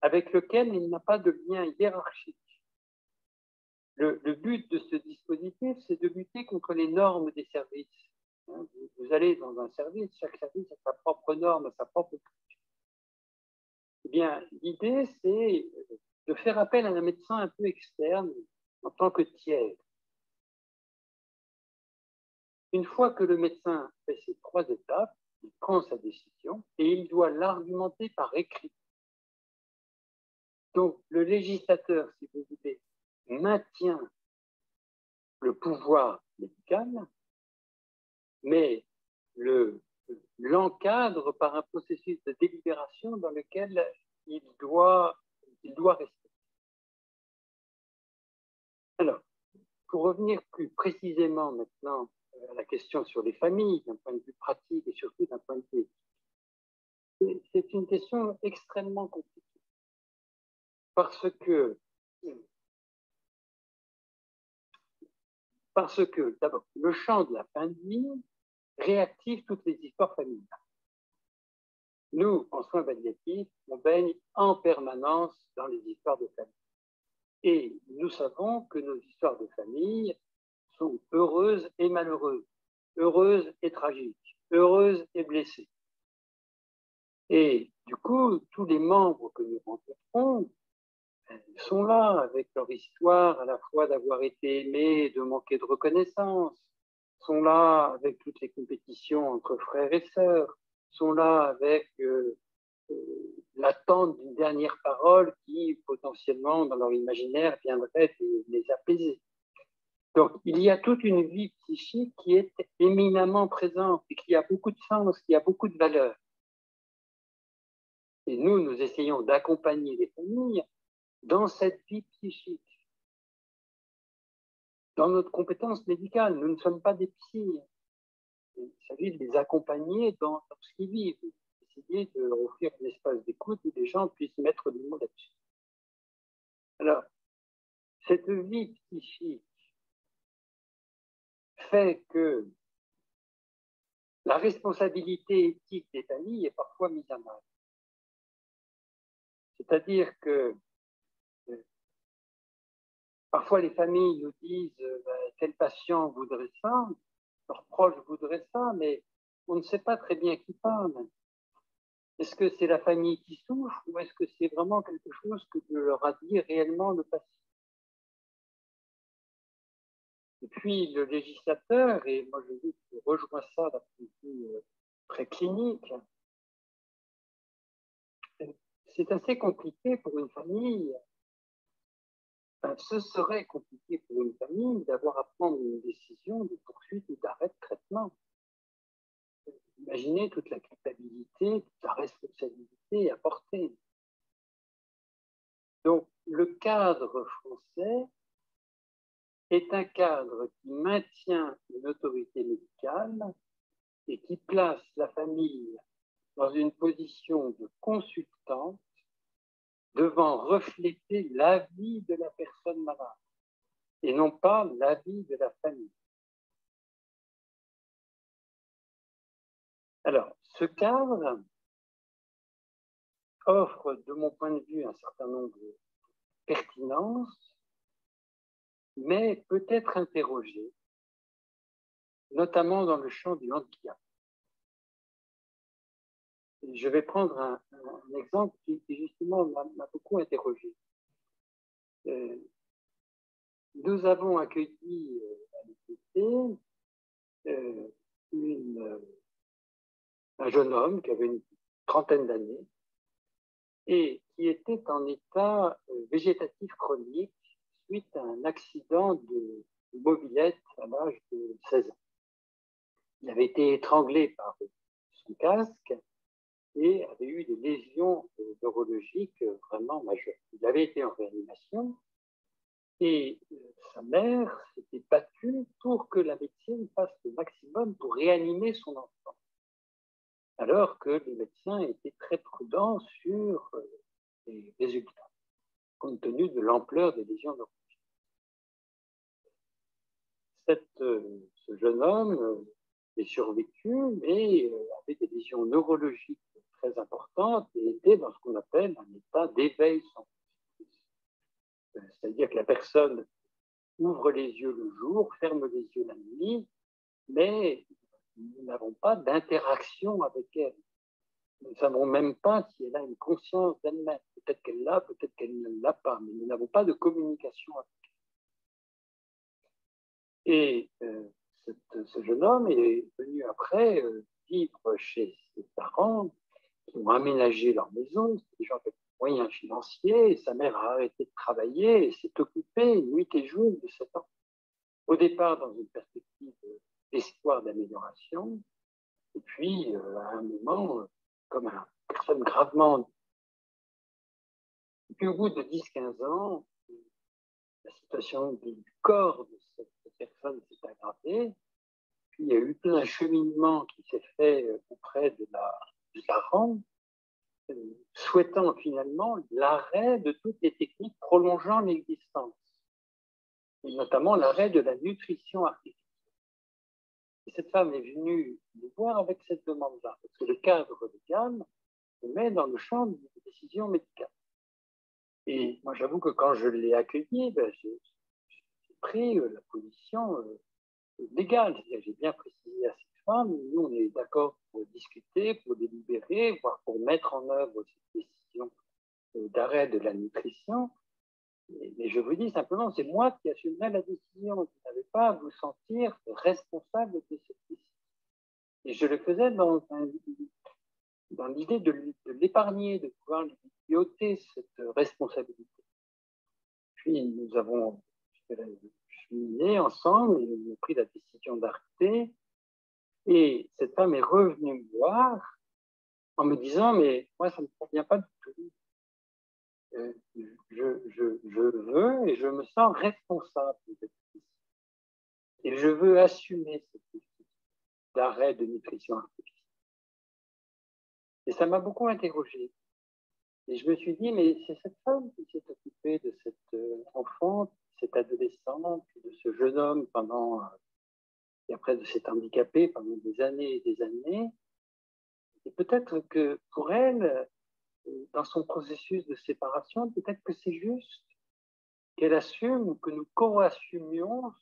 avec lequel il n'a pas de lien hiérarchique. Le but de ce dispositif, c'est de lutter contre les normes des services. Vous allez dans un service, chaque service a sa propre norme, sa propre culture. Eh bien, l'idée, c'est de faire appel à un médecin un peu externe en tant que tiers. Une fois que le médecin fait ces 3 étapes, il prend sa décision et il doit l'argumenter par écrit. Donc, le législateur, si vous voulez, maintient le pouvoir médical, mais l'encadre par un processus de délibération dans lequel il doit rester. Alors, pour revenir plus précisément maintenant à la question sur les familles, d'un point de vue pratique et surtout d'un point de vue éthique, c'est une question extrêmement compliquée. Parce que d'abord, le champ de la fin de vie réactive toutes les histoires familiales. Nous, en soins palliatifs, on baigne en permanence dans les histoires de famille. Et nous savons que nos histoires de famille sont heureuses et malheureuses, heureuses et tragiques, heureuses et blessées. Et du coup, tous les membres que nous rencontrons sont là avec leur histoire à la fois d'avoir été aimés et de manquer de reconnaissance, sont là avec toutes les compétitions entre frères et sœurs, sont là avec l'attente d'une dernière parole qui, potentiellement, dans leur imaginaire, viendrait les apaiser. Donc, il y a toute une vie psychique qui est éminemment présente et qui a beaucoup de sens, qui a beaucoup de valeur. Et nous essayons d'accompagner les familles dans cette vie psychique. Dans notre compétence médicale, nous ne sommes pas des psys. Il s'agit de les accompagner dans ce qu'ils vivent, essayer de leur offrir un espace d'écoute où les gens puissent mettre des mots là-dessus. Alors, cette vie psychique fait que la responsabilité éthique des familles est parfois mise à mal. C'est-à-dire que parfois les familles nous disent tel patient voudrait ça, leurs proches voudraient ça, mais on ne sait pas très bien qui parle. Est-ce que c'est la famille qui souffre ou est-ce que c'est vraiment quelque chose que leur a dit réellement le patient? Et puis le législateur, et moi je rejoins ça d'un point de vue très clinique, c'est assez compliqué pour une famille, enfin, ce serait compliqué pour une famille d'avoir à prendre une décision de poursuite ou d'arrêt de traitement. Imaginez toute la culpabilité, toute la responsabilité à porter. Donc, le cadre français est un cadre qui maintient une autorité médicale et qui place la famille dans une position de consultante devant refléter l'avis de la personne malade et non pas l'avis de la famille. Alors, ce cadre offre, de mon point de vue, un certain nombre de pertinences, mais peut être interrogé, notamment dans le champ du handicap. Et je vais prendre un exemple qui justement m'a beaucoup interrogé. Nous avons accueilli à l'IPT un jeune homme qui avait une trentaine d'années et qui était en état végétatif chronique suite à un accident de mobilette à l'âge de 16 ans. Il avait été étranglé par son casque et avait eu des lésions neurologiques vraiment majeures. Il avait été en réanimation et sa mère s'était battue pour que la médecine fasse le maximum pour réanimer son enfant, alors que les médecins étaient très prudents sur les résultats, compte tenu de l'ampleur des lésions neurologiques. Ce jeune homme est survécu, mais avait des lésions neurologiques très importantes et était dans ce qu'on appelle un état d'éveil sans conscience. C'est-à-dire que la personne ouvre les yeux le jour, ferme les yeux la nuit, mais nous n'avons pas d'interaction avec elle. Nous ne savons même pas si elle a une conscience d'elle-même. Peut-être qu'elle l'a, peut-être qu'elle ne l'a pas, mais nous n'avons pas de communication avec elle. Et ce jeune homme est venu après vivre chez ses parents qui ont aménagé leur maison, c'est des gens avec des moyens financiers, et sa mère a arrêté de travailler et s'est occupée nuit et jour de cet enfant. Au départ, dans une perspective d'espoir d'amélioration, et puis à un moment, comme une personne gravement. Et puis au bout de 10-15 ans, la situation du corps de cette personne s'est aggravée. Puis il y a eu tout un cheminement qui s'est fait auprès de des parents, souhaitant finalement l'arrêt de toutes les techniques prolongeant l'existence, et notamment l'arrêt de la nutrition artificielle. Et cette femme est venue nous voir avec cette demande-là, parce que le cadre légal se met dans le champ de décision médicale. Et moi, j'avoue que quand je l'ai accueilli, j'ai pris la position légale. J'ai bien précisé à cette femme, nous, on est d'accord pour discuter, pour délibérer, voire pour mettre en œuvre cette décision d'arrêt de la nutrition. Mais je vous dis simplement, c'est moi qui assumerai la décision. Vous n'avez pas à vous sentir responsable de cette décision. Et je le faisais dans l'idée de l'épargner, de pouvoir lui ôter cette responsabilité. Puis nous avons cheminé ensemble et nous avons pris la décision d'arrêter. Et cette femme est revenue me voir en me disant, mais moi, ça ne me convient pas du tout. Je veux et je me sens responsable de cette décision. Et je veux assumer cette décision d'arrêt de nutrition artificielle. Et ça m'a beaucoup interrogé. Et je me suis dit, mais c'est cette femme qui s'est occupée de cet enfant, cette adolescente, de ce jeune homme et après de cet handicapé pendant des années et des années. Et peut-être que pour elle, dans son processus de séparation, peut-être que c'est juste qu'elle assume ou que nous co-assumions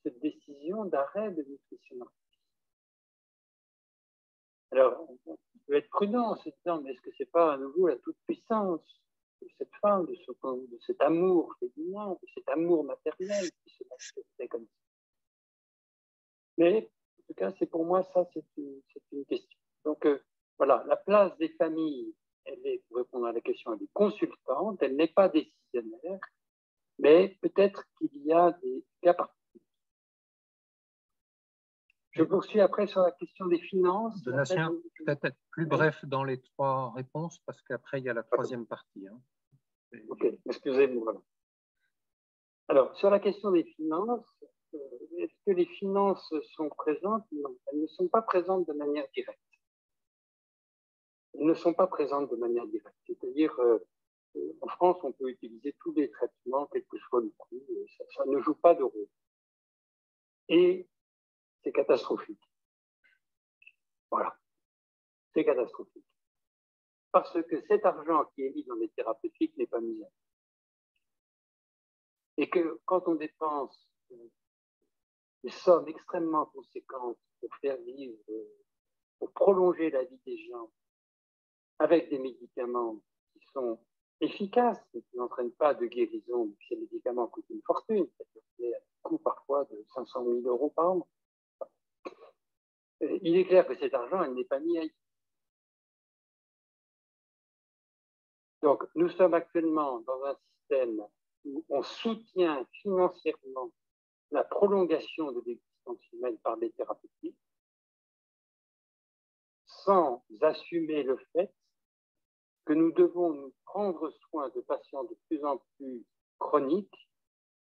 cette décision d'arrêt de nutrition artificielle. Alors, peut être prudent en se disant, mais est-ce que ce n'est pas à nouveau la toute-puissance de cette femme, de cet amour féminin, de cet amour maternel qui se manifestait comme ça. Mais en tout cas, c'est pour moi, ça, c'est une question. Donc voilà, la place des familles, elle est, pour répondre à la question, elle est consultante, elle n'est pas décisionnaire, mais peut-être qu'il y a des cas particuliers. Je poursuis après sur la question des finances. Donatien, peut-être être plus bref dans les 3 réponses, parce qu'après, il y a la 3e partie. Hein. Ok, excusez-moi. Voilà. Alors, sur la question des finances, est-ce que les finances sont présentes? Non, elles ne sont pas présentes de manière directe. Elles ne sont pas présentes de manière directe. C'est-à-dire, en France, on peut utiliser tous les traitements, quel que soit le coût, ça ne joue pas de rôle. Et c'est catastrophique. Voilà, c'est catastrophique. Parce que cet argent qui est mis dans les thérapeutiques n'est pas mis à. Et que quand on dépense des sommes extrêmement conséquentes pour faire vivre, pour prolonger la vie des gens avec des médicaments qui sont efficaces, mais qui n'entraînent pas de guérison, ces médicaments coûtent une fortune, c'est-à-dire un coût parfois de 500 000 € par an. Il est clair que cet argent, elle n'est pas mis ailleurs. Donc, nous sommes actuellement dans un système où on soutient financièrement la prolongation de l'existence humaine par des thérapeutiques sans assumer le fait que nous devons nous prendre soin de patients de plus en plus chroniques,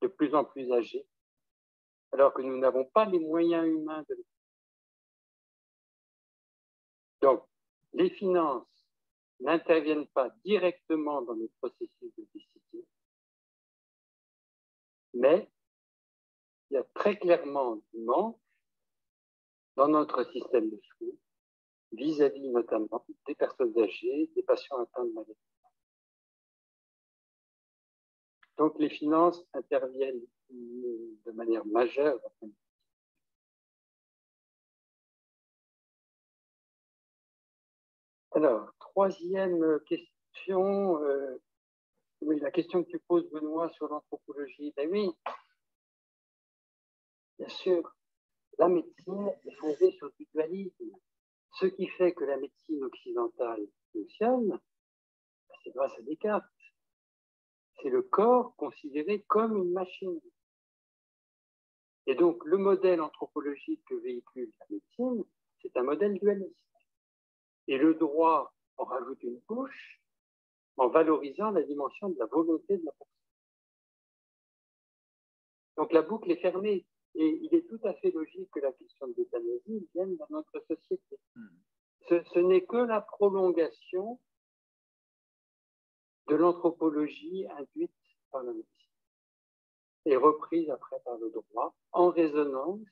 de plus en plus âgés, alors que nous n'avons pas les moyens humains de le faire. Donc, les finances n'interviennent pas directement dans le processus de décision, mais il y a très clairement du manque dans notre système de soins vis-à-vis notamment des personnes âgées, des patients atteints de maladies. Donc les finances interviennent de manière majeure. Alors, 3e question, oui, la question que tu poses, Benoît, sur l'anthropologie. Ben oui, bien sûr, la médecine est fondée sur du dualisme. Ce qui fait que la médecine occidentale fonctionne, c'est grâce à Descartes. C'est le corps considéré comme une machine. Et donc, le modèle anthropologique que véhicule la médecine, c'est un modèle dualiste. Et le droit en rajoute une couche en valorisant la dimension de la volonté de la personne. Donc, la boucle est fermée. Et il est tout à fait logique que la question de l'euthanasie vienne dans notre société. Ce n'est que la prolongation de l'anthropologie induite par la médecine et reprise après par le droit en résonance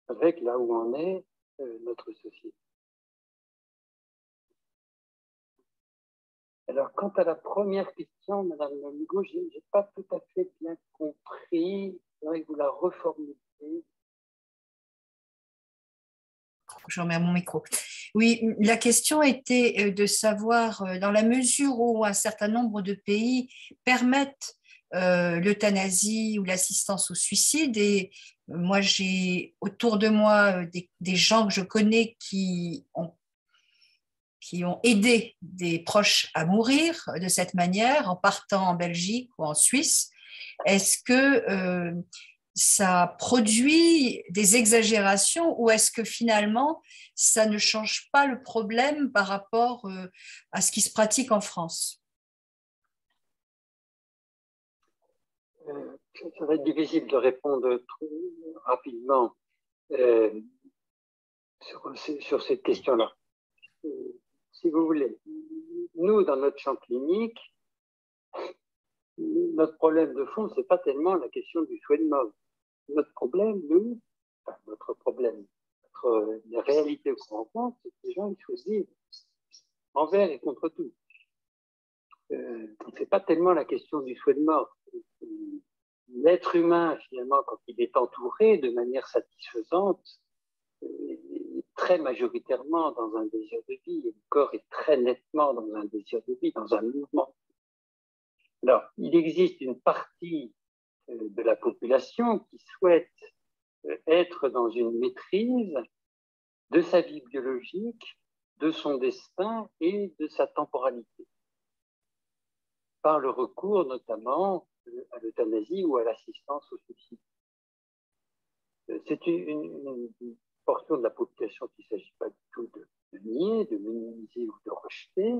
avec là où en est notre société. Alors, quant à la première question, Madame Migaud, je n'ai pas tout à fait bien compris. Il faudrait que vous la reformuliez. Je remets mon micro. Oui, la question était de savoir, dans la mesure où un certain nombre de pays permettent l'euthanasie ou l'assistance au suicide, et moi j'ai autour de moi des gens que je connais qui ont aidé des proches à mourir de cette manière, en partant en Belgique ou en Suisse. Est-ce que ça produit des exagérations ou est-ce que finalement, ça ne change pas le problème par rapport à ce qui se pratique en France? Ça va être difficile de répondre trop rapidement sur cette question-là. Si vous voulez, nous, dans notre champ clinique, notre problème de fond, ce n'est pas tellement la question du souhait de mort. Notre problème, la réalité qu'on rencontre, c'est que les gens, ils choisissent envers et contre tout. Ce n'est pas tellement la question du souhait de mort. L'être humain, finalement, quand il est entouré de manière satisfaisante, est très majoritairement dans un désir de vie, et le corps est très nettement dans un désir de vie, dans un mouvement. Alors, il existe une partie de la population qui souhaite être dans une maîtrise de sa vie biologique, de son destin et de sa temporalité, par le recours notamment à l'euthanasie ou à l'assistance au suicide. C'est une portion de la population qu'il ne s'agit pas du tout de nier, de minimiser ou de rejeter.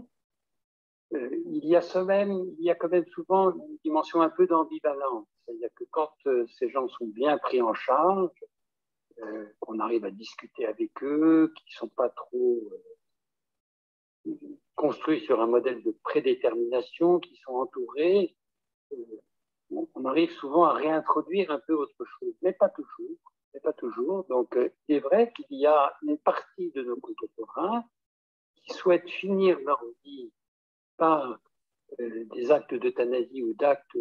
Il y a quand même souvent une dimension un peu d'ambivalence. C'est-à-dire que quand ces gens sont bien pris en charge, qu'on arrive à discuter avec eux, qui ne sont pas trop construits sur un modèle de prédétermination, qui sont entourés, on arrive souvent à réintroduire un peu autre chose, mais pas toujours. Donc, il est vrai qu'il y a une partie de nos contemporains qui souhaitent finir leur vie par des actes d'euthanasie ou d'actes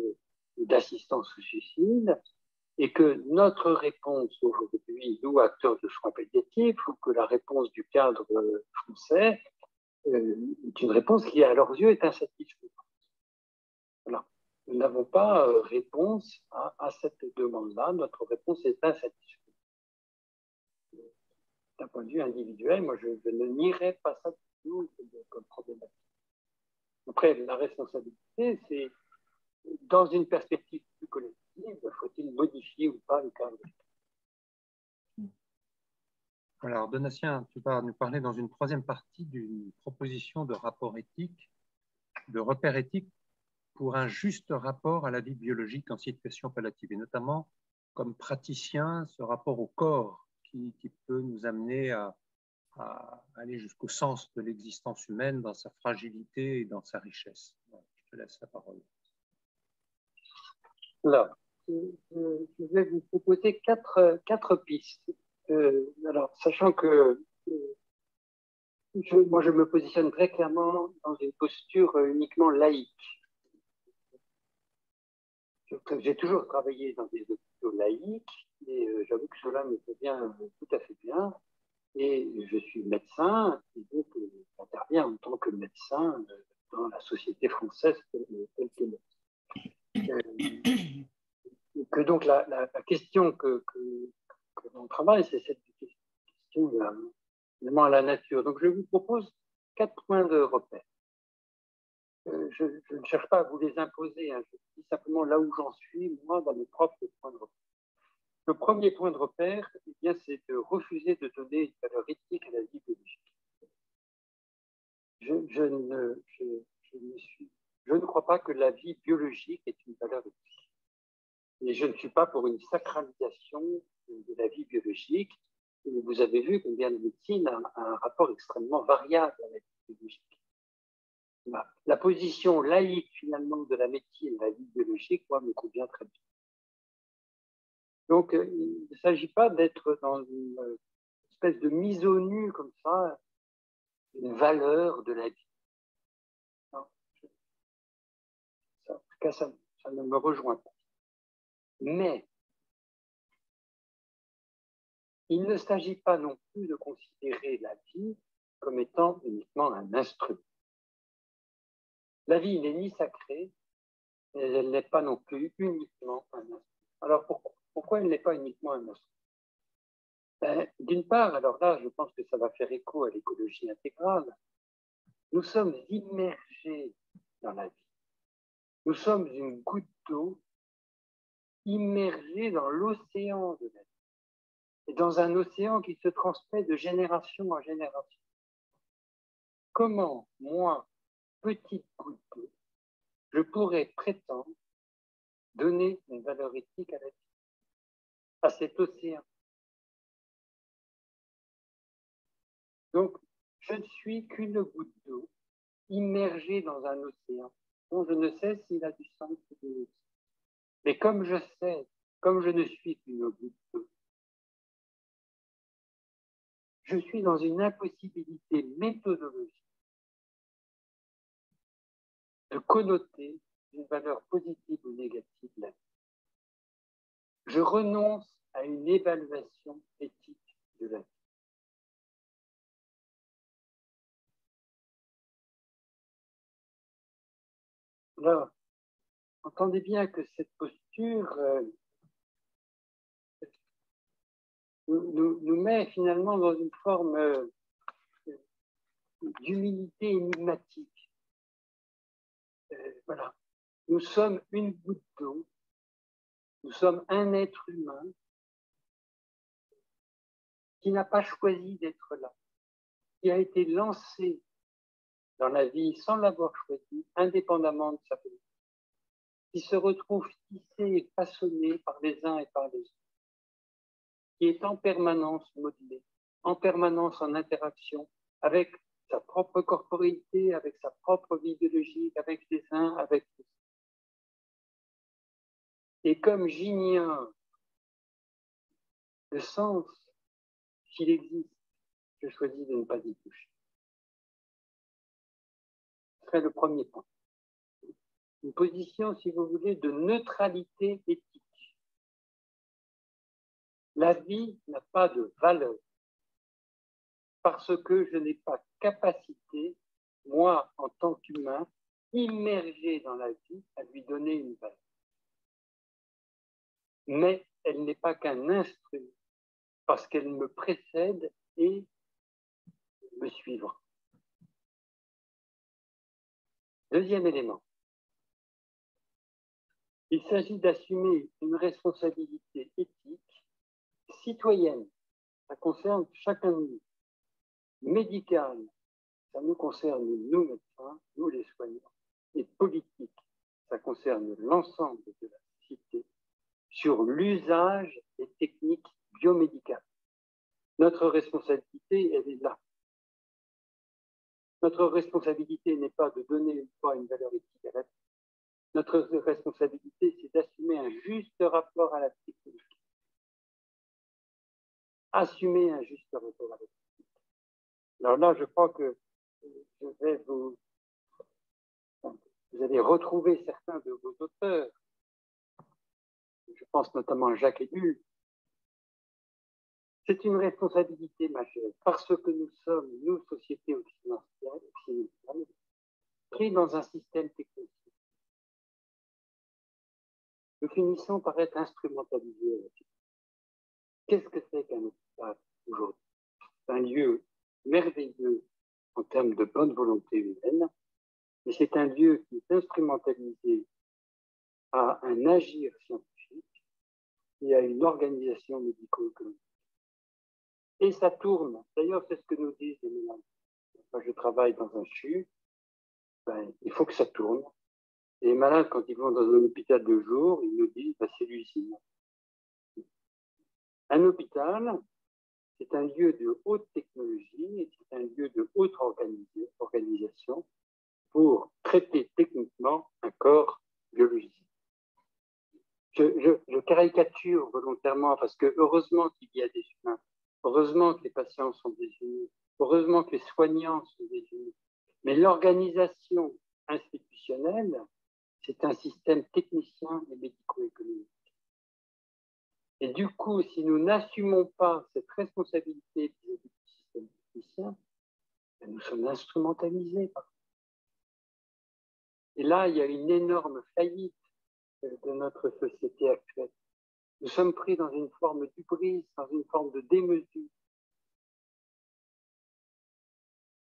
d'assistance au suicide, et que notre réponse aujourd'hui, nous, acteurs de soins palliatifs, ou que la réponse du cadre français est une réponse qui, à leurs yeux, est insatisfaisante. Voilà. Nous n'avons pas réponse à cette demande-là. Notre réponse est insatisfaisante. D'un point de vue individuel, moi, je ne nierai pas ça du tout comme problématique. Après, la responsabilité, c'est dans une perspective plus collective, faut-il modifier ou pas le cadre? Alors, Donatien, tu vas nous parler dans une troisième partie d'une proposition de rapport éthique, de repère éthique pour un juste rapport à la vie biologique en situation palliative, et notamment comme praticien, ce rapport au corps qui peut nous amener à aller jusqu'au sens de l'existence humaine dans sa fragilité et dans sa richesse. Je te laisse la parole. Alors, je vais vous proposer quatre pistes. Alors, sachant que moi, je me positionne très clairement dans une posture uniquement laïque. J'ai toujours travaillé dans des hôpitaux laïques, et j'avoue que cela me convient tout à fait bien. Et je suis médecin, et donc j'interviens en tant que médecin dans la société française telle qu'elle est. Que donc la question que l'on travaille, c'est cette question évidemment à la nature. Donc je vous propose 4 points de repère. Je ne cherche pas à vous les imposer, hein. Je dis simplement là où j'en suis, moi, dans mes propres points de repère. Le premier point de repère, eh bien, c'est de refuser de donner une valeur éthique à la vie biologique. Je ne crois pas que la vie biologique est une valeur éthique. Et je ne suis pas pour une sacralisation de la vie biologique. Et vous avez vu combien la médecine a un rapport extrêmement variable à la vie biologique. La position laïque, finalement, de la médecine à la vie biologique, moi, me convient très bien. Donc, il ne s'agit pas d'être dans une espèce de mise au nu, comme ça, une valeur de la vie. Non, en tout cas, ça ne me rejoint pas. Mais, il ne s'agit pas non plus de considérer la vie comme étant uniquement un instrument. La vie n'est ni sacrée, et elle n'est pas non plus uniquement un instrument. Alors, pourquoi elle n'est pas uniquement un instrument? D'une part, alors là, je pense que ça va faire écho à l'écologie intégrale, nous sommes immergés dans la vie. Nous sommes une goutte d'eau immergée dans l'océan de la vie. Et dans un océan qui se transmet de génération en génération. Comment, moi, petite goutte d'eau, je pourrais prétendre donner une valeur éthique à la vie, à cet océan? Donc, je ne suis qu'une goutte d'eau immergée dans un océan dont je ne sais s'il a du sens ou de. Mais comme je sais, comme je ne suis qu'une goutte d'eau, je suis dans une impossibilité méthodologique de connoter une valeur positive ou négative de la vie. Je renonce à une évaluation éthique de la vie. Alors, entendez bien que cette posture nous met finalement dans une forme d'humilité énigmatique. Voilà. Nous sommes une goutte d'eau, nous sommes un être humain qui n'a pas choisi d'être là, qui a été lancé dans la vie sans l'avoir choisi, indépendamment de sa politique, qui se retrouve tissé et façonné par les uns et par les autres, qui est en permanence modelé, en permanence en interaction avec sa propre corporéité, avec sa propre vie biologique, avec les uns, avec les autres. Et comme j'ignore le sens, s'il existe, je choisis de ne pas y toucher. Ce serait le premier point. Une position, si vous voulez, de neutralité éthique. La vie n'a pas de valeur parce que je n'ai pas capacité, moi, en tant qu'humain, immergé dans la vie, à lui donner une valeur. Mais elle n'est pas qu'un instrument, parce qu'elle me précède et me suivra. Deuxième élément. Il s'agit d'assumer une responsabilité éthique citoyenne. Ça concerne chacun de nous. Médicale, ça nous concerne nous médecins, nous les soignants. Et politique, ça concerne l'ensemble de la société sur l'usage des techniques biomédicales. Notre responsabilité, elle est là. Notre responsabilité n'est pas de donner ou pas une valeur éthique à la vie. Notre responsabilité, c'est d'assumer un juste rapport à la technique. Assumer un juste rapport à la technique. Alors là, je crois que vous allez retrouver certains de vos auteurs. Je pense notamment à Jacques Ellul. C'est une responsabilité majeure parce que nous sommes, nous, société occidentale, pris dans un système technique. Nous finissons par être instrumentalisés. Qu'est-ce que c'est qu'un hôpital aujourd'hui? C'est un lieu merveilleux en termes de bonne volonté humaine, mais c'est un lieu qui est instrumentalisé à un agir scientifique et à une organisation médico-économique. Et ça tourne. D'ailleurs, c'est ce que nous disent les médecins. Quand je travaille dans un CHU, il faut que ça tourne. Et les malades, quand ils vont dans un hôpital de jour, ils nous disent c'est l'usine. Un hôpital, c'est un lieu de haute technologie et c'est un lieu de haute organisation pour traiter techniquement un corps biologique. Je caricature volontairement parce que heureusement qu'il y a des humains, heureusement que les patients sont des humains, heureusement que les soignants sont des humains. Mais l'organisation institutionnelle, c'est un système technicien et médico-économique. Et du coup, si nous n'assumons pas cette responsabilité du système technicien, nous sommes instrumentalisés. Et là, il y a une énorme faillite de notre société actuelle. Nous sommes pris dans une forme d'hybris, dans une forme de démesure.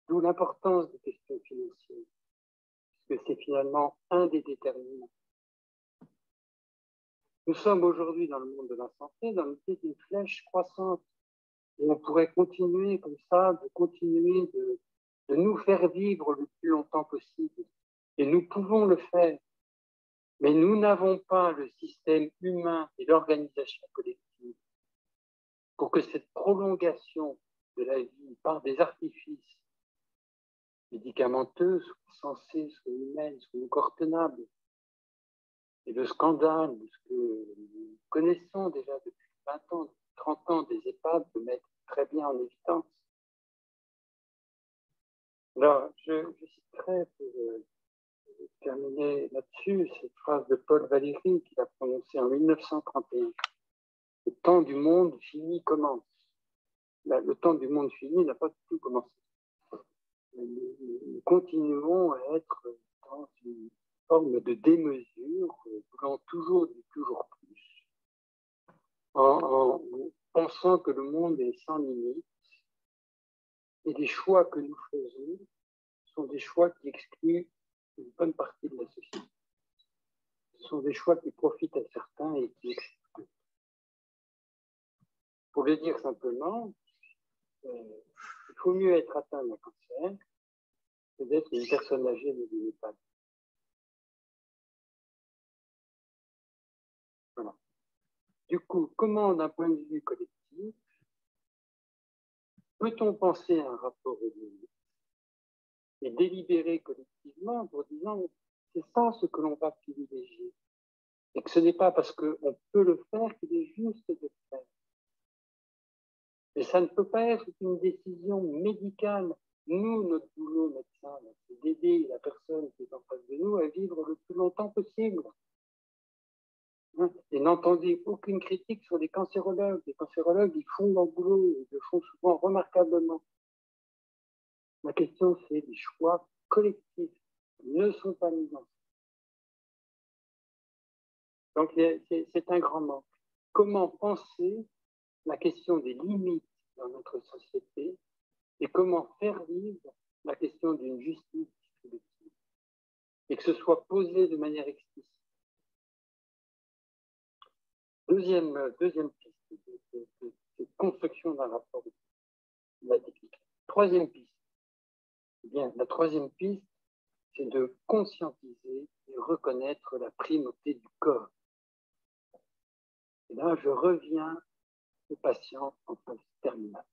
D'où l'importance des questions financières, parce que c'est finalement un des déterminants. Nous sommes aujourd'hui dans le monde de la santé, dans le pied d'une flèche croissante. Et on pourrait continuer comme ça, de nous faire vivre le plus longtemps possible. Et nous pouvons le faire. Mais nous n'avons pas le système humain et l'organisation collective pour que cette prolongation de la vie par des artifices médicamenteux soit censée, soit humaine, soit encore tenable. Et le scandale de ce que nous connaissons déjà depuis 20 ans, 30 ans des EHPAD le mettent très bien en évidence. Alors, je citerai pour terminer là-dessus cette phrase de Paul Valéry qu'il a prononcée en 1931. Le temps du monde fini commence. Là, le temps du monde fini n'a pas du tout commencé. Nous continuons à être dans une forme de démesure, voulant toujours du toujours plus, en pensant que le monde est sans limite, et les choix que nous faisons sont des choix qui excluent une bonne partie de la société. Ce sont des choix qui profitent à certains et qui excluent d'autres. Pour le dire simplement, il faut mieux être atteint d'un cancer que d'être une personne âgée de l'EHPAD. Voilà. Du coup, comment, d'un point de vue collectif, peut-on penser à un rapport aux limites et délibérer collectivement pour disant c'est ça ce que l'on va privilégier et que ce n'est pas parce qu'on peut le faire qu'il est juste de le faire. Et ça ne peut pas être une décision médicale. Nous, notre boulot médecin, c'est d'aider la personne qui est en face de nous à vivre le plus longtemps possible. Et n'entendez aucune critique sur les cancérologues. Les cancérologues, ils font leur boulot, ils le font souvent remarquablement. La question, c'est les choix collectifs qui ne sont pas mis en place. Donc, c'est un grand manque. Comment penser la question des limites dans notre société et comment faire vivre la question d'une justice distributive et que ce soit posé de manière explicite. Deuxième piste de construction d'un rapport de la technique. Troisième piste. Eh bien, la troisième piste, c'est de conscientiser et reconnaître la primauté du corps. Et là, je reviens au patient en phase terminale,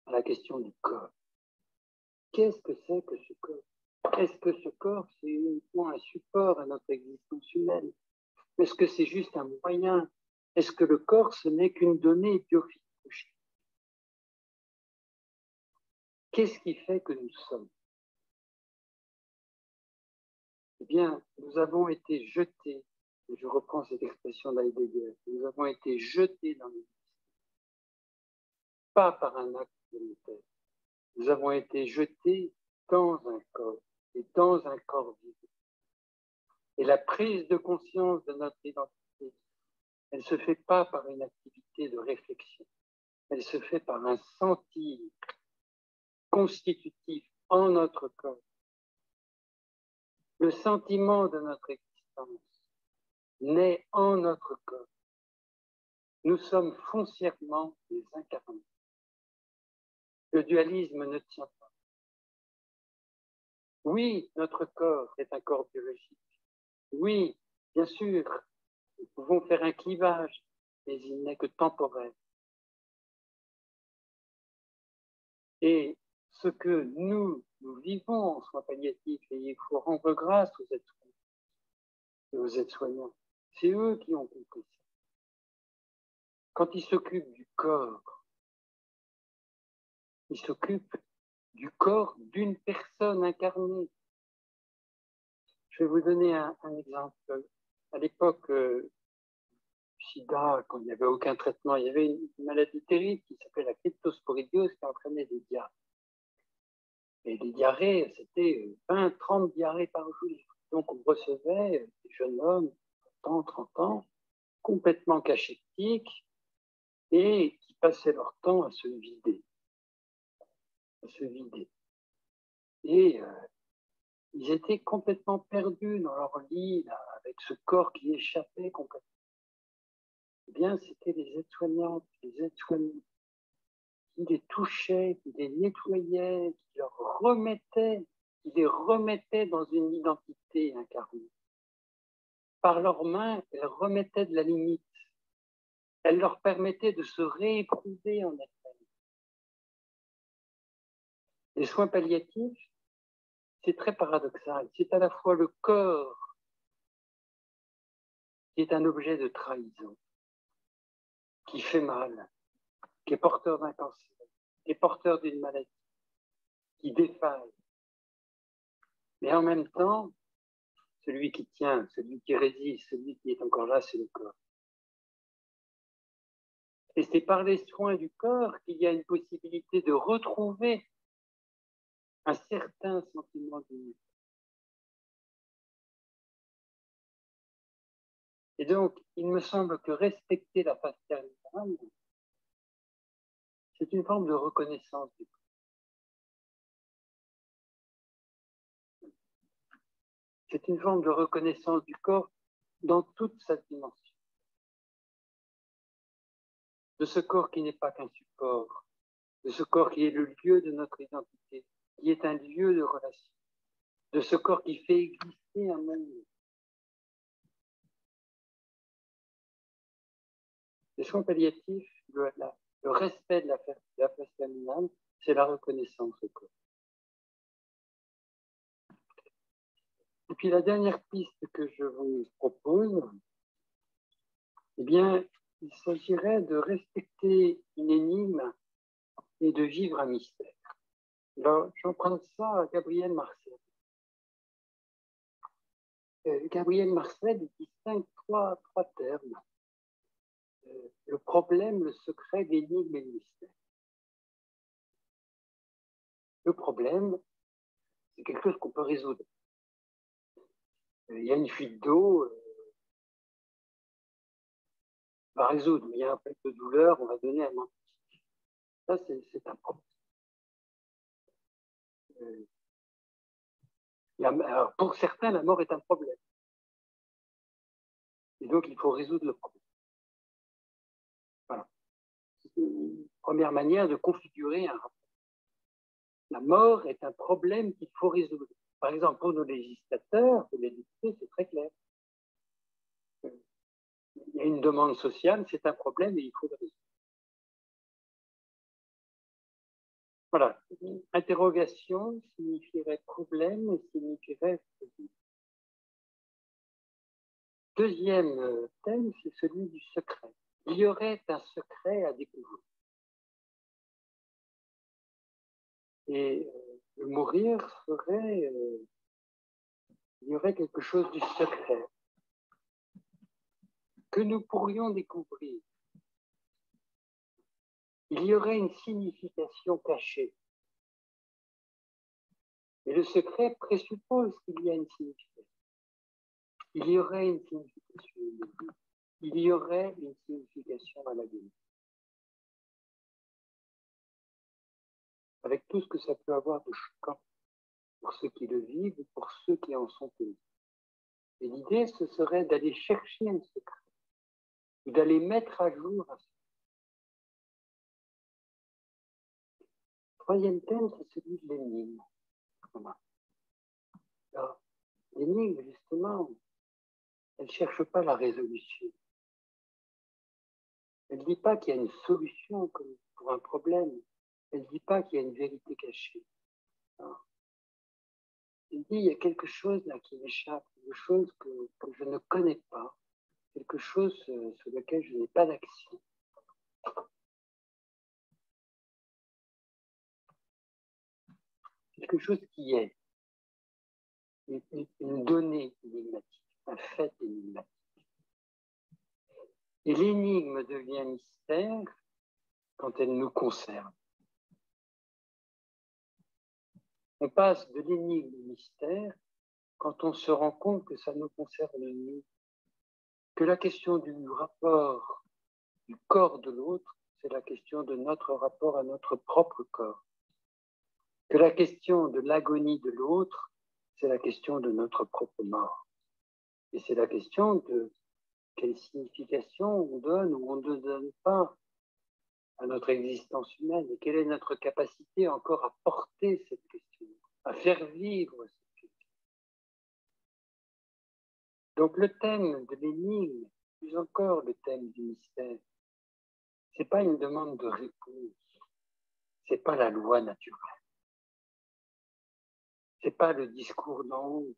à la question du corps. Qu'est-ce que c'est que ce corps? Est-ce que ce corps, c'est uniquement un support à notre existence humaine? Est-ce que c'est juste un moyen? Est-ce que le corps, ce n'est qu'une donnée biophysiologique? Qu'est-ce qui fait que nous sommes? Eh bien, nous avons été jetés, et je reprends cette expression d'Heidegger, nous avons été jetés dans l'existence, pas par un acte volontaire. Nous avons été jetés dans un corps, et dans un corps vivant. Et la prise de conscience de notre identité, elle ne se fait pas par une activité de réflexion, elle se fait par un sentir constitutif en notre corps. Le sentiment de notre existence naît en notre corps. Nous sommes foncièrement des incarnés. Le dualisme ne tient pas. Oui, notre corps est un corps biologique. Oui, bien sûr, nous pouvons faire un clivage, mais il n'est que temporaire. Et ce que nous vivons en soins palliatifs, et il faut rendre grâce aux aides-soignants, c'est eux qui ont compris ça. Quand ils s'occupent du corps, ils s'occupent du corps d'une personne incarnée. Je vais vous donner un exemple. À l'époque du sida, quand il n'y avait aucun traitement, il y avait une maladie terrible qui s'appelait la cryptosporidiose qui entraînait des diarrhées. Et les diarrhées, c'était 20, 30 diarrhées par jour. Donc on recevait des jeunes hommes, 30 ans, complètement cachetiques et qui passaient leur temps à se vider. Et ils étaient complètement perdus dans leur lit, là, avec ce corps qui échappait complètement. Eh bien, c'était les aides-soignantes, les aides-soignants qui les touchaient, qui les nettoyaient, qui les remettaient dans une identité incarnée. Par leurs mains, elles remettaient de la limite. Elles leur permettaient de se rééprouver en elles-mêmes. Les soins palliatifs, c'est très paradoxal. C'est à la fois le corps qui est un objet de trahison, qui fait mal, qui est porteur d'un cancer, qui est porteur d'une maladie, qui défaille. Mais en même temps, celui qui tient, celui qui résiste, celui qui est encore là, c'est le corps. Et c'est par les soins du corps qu'il y a une possibilité de retrouver un certain sentiment d'unité. Et donc, il me semble que respecter la face terminale, c'est une forme de reconnaissance du corps. C'est une forme de reconnaissance du corps dans toute sa dimension. De ce corps qui n'est pas qu'un support, de ce corps qui est le lieu de notre identité, qui est un lieu de relation, de ce corps qui fait exister un monde. Les soins palliatifs, le respect de la face terminale, c'est la reconnaissance au corps. Et puis la dernière piste que je vous propose, eh bien, il s'agirait de respecter une énigme et de vivre un mystère. Alors, j'emprunte ça à Gabriel Marcel. Gabriel Marcel distingue trois termes. Le problème, le secret, l'énigme et le mystère. Le problème, c'est quelque chose qu'on peut résoudre. Il y a une fuite d'eau, on va résoudre. Il y a un peu de douleur, on va donner un antidote. Ça, c'est un problème. Alors, pour certains, la mort est un problème. Et donc, il faut résoudre le problème. Voilà. C'est une première manière de configurer un rapport. La mort est un problème qu'il faut résoudre. Par exemple, pour nos législateurs, pour les députés, c'est très clair. Il y a une demande sociale, c'est un problème et il faut le résoudre. Voilà. Interrogation signifierait problème et signifierait résoudre. Deuxième thème, c'est celui du secret. Il y aurait un secret à découvrir. Et le mourir serait, il y aurait quelque chose du secret que nous pourrions découvrir. Il y aurait une signification cachée. Et le secret présuppose qu'il y a une signification. Il y aurait une signification. Il y aurait une signification à la vie. Avec tout ce que ça peut avoir de choquant pour ceux qui le vivent et pour ceux qui en sont témoins. Et l'idée, ce serait d'aller chercher un secret, ou d'aller mettre à jour un secret. Troisième thème, c'est celui de l'énigme. Alors, l'énigme, justement, elle ne cherche pas la résolution. Elle ne dit pas qu'il y a une solution comme pour un problème. Elle ne dit pas qu'il y a une vérité cachée. Alors, elle dit qu'il y a quelque chose là qui m'échappe, quelque chose que je ne connais pas, quelque chose sur lequel je n'ai pas d'action. Quelque chose qui est une donnée énigmatique, un fait énigmatique. Et l'énigme devient mystère quand elle nous concerne. On passe de l'énigme au mystère quand on se rend compte que ça nous concerne nous, que la question du rapport du corps de l'autre, c'est la question de notre rapport à notre propre corps, que la question de l'agonie de l'autre, c'est la question de notre propre mort. Et c'est la question de quelle signification on donne ou on ne donne pas à notre existence humaine et quelle est notre capacité encore à porter cette question, à faire vivre cette question. Donc le thème de l'énigme, plus encore le thème du mystère, ce n'est pas une demande de réponse, ce n'est pas la loi naturelle, ce n'est pas le discours d'en haut.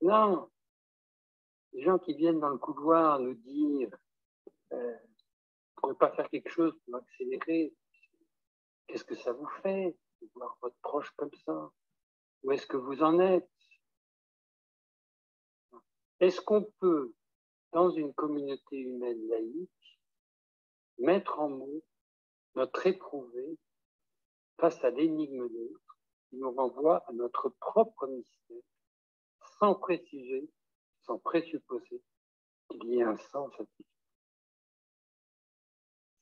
Non, les gens qui viennent dans le couloir nous dire on ne pourrait pas faire quelque chose pour accélérer, qu'est-ce que ça vous fait de voir votre proche comme ça? Où est-ce que vous en êtes? Est-ce qu'on peut, dans une communauté humaine laïque, mettre en mots notre éprouvé face à l'énigme de l'autre qui nous renvoie à notre propre mystère, sans préciser, sans présupposer qu'il y ait un sens à tout.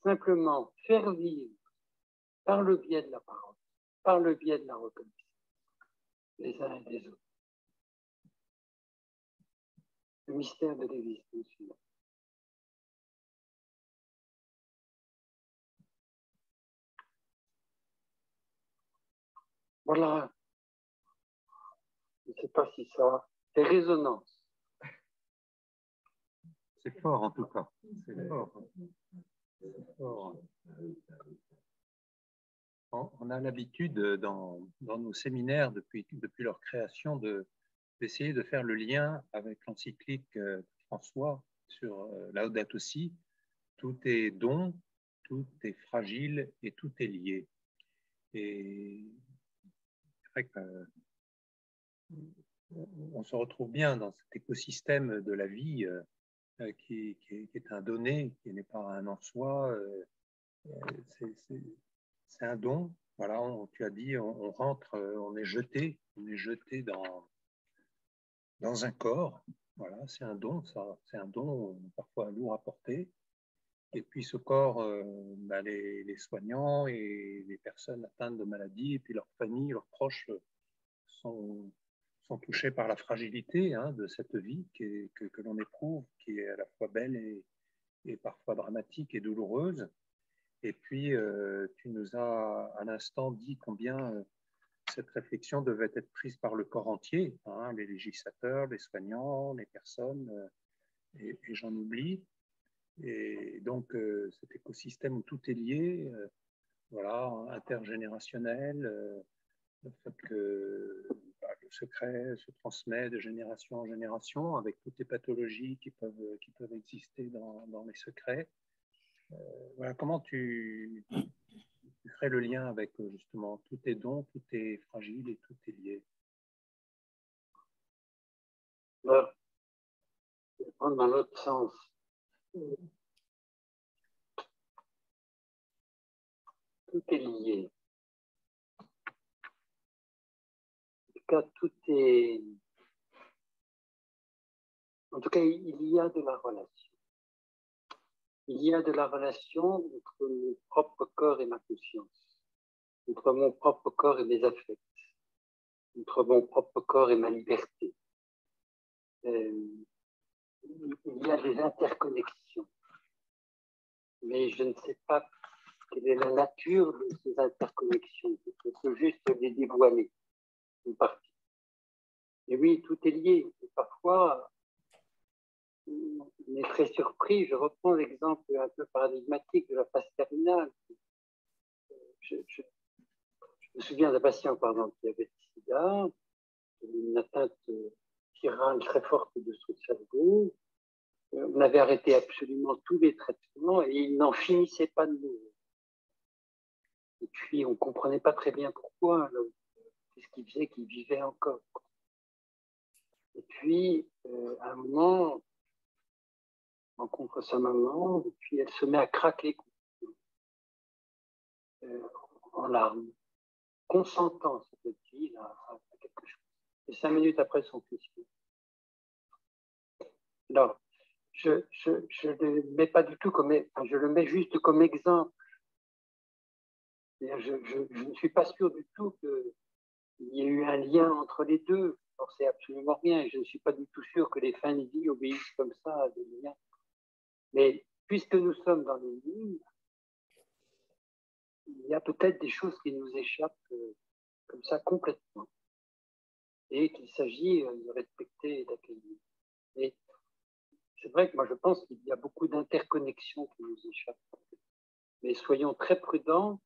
Simplement faire vivre par le biais de la parole, par le biais de la reconnaissance, les uns et les autres. Le mystère de l'existence humaine. Voilà. Je ne sais pas si ça fait résonance. C'est fort en tout cas. C'est fort. C'est fort. On a l'habitude dans nos séminaires depuis leur création d'essayer de faire le lien avec l'encyclique de François sur Laudato Si. Tout est don, tout est fragile et tout est lié. Et c'est vrai qu'on se retrouve bien dans cet écosystème de la vie qui est un donné, qui n'est pas un en soi. C'est un don. Voilà, tu as dit, on rentre, on est jeté dans un corps. Voilà, c'est un don, ça. C'est un don parfois lourd à porter. Et puis ce corps, les soignants et les personnes atteintes de maladies, et puis leurs familles, leurs proches sont touchés par la fragilité de cette vie que l'on éprouve, qui est à la fois belle et parfois dramatique et douloureuse. Et puis, tu nous as à l'instant dit combien cette réflexion devait être prise par le corps entier, les législateurs, les soignants, les personnes, et j'en oublie. Et donc, cet écosystème où tout est lié, voilà, intergénérationnel, le fait que le secret se transmet de génération en génération avec toutes les pathologies qui peuvent exister dans les secrets. Voilà, comment tu ferais le lien avec justement tout est don, tout est fragile et tout est lié? Alors, je vais prendre dans l'autre sens. Tout est lié. En tout cas, il y a de la relation. Il y a de la relation entre mon propre corps et ma conscience, entre mon propre corps et mes affects, entre mon propre corps et ma liberté. Il y a des interconnexions, mais je ne sais pas quelle est la nature de ces interconnexions. Je peux juste les dévoiler, une partie. Et oui, tout est lié. Et parfois, on est très surpris. Je reprends l'exemple un peu paradigmatique de la phase terminale. Je me souviens d'un patient, par exemple, qui avait le sida, une atteinte virale très forte de son cerveau. On avait arrêté absolument tous les traitements et il n'en finissait pas de mourir. Et puis, on ne comprenait pas très bien pourquoi. Qu'est-ce qui faisait qu'il vivait encore. Et puis, à un moment, on rencontre sa maman, et puis elle se met à craquer en larmes, consentant, cette petite fille, à quelque chose. Et 5 minutes après, son fils. Alors, je le mets pas du tout comme, enfin, je le mets juste comme exemple. Je ne suis pas sûr du tout qu'il y ait eu un lien entre les deux. Je ne sais absolument rien. Et je ne suis pas du tout sûr que les fins de vie obéissent comme ça à des liens. Mais puisque nous sommes dans les lignes, il y a peut-être des choses qui nous échappent comme ça complètement. Et qu'il s'agit de respecter et d'accueillir. Et c'est vrai que moi je pense qu'il y a beaucoup d'interconnexions qui nous échappent. Mais soyons très prudents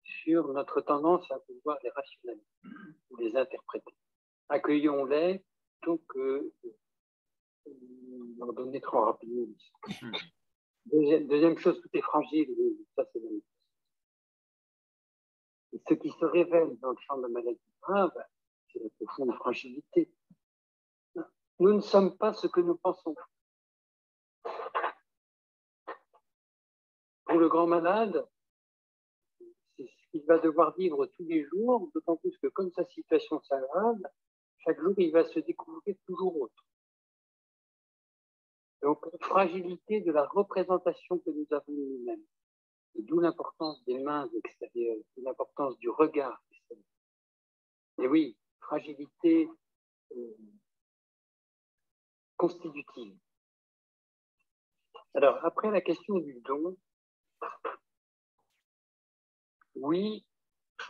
sur notre tendance à vouloir les rationaliser ou les interpréter. Accueillons-les plutôt que leur donner trop rapidement. Deuxième chose, tout est fragile, ça c'est magnifique. Et ce qui se révèle dans le champ de la maladie grave, c'est la profonde fragilité. Nous ne sommes pas ce que nous pensons. Pour le grand malade, c'est ce qu'il va devoir vivre tous les jours, d'autant plus que comme sa situation s'aggrave, chaque jour il va se découvrir toujours autre. Donc, fragilité de la représentation que nous avons nous-mêmes. D'où l'importance des mains extérieures, d'où l'importance du regard extérieur. Et oui, fragilité constitutive. Alors, après la question du don, oui,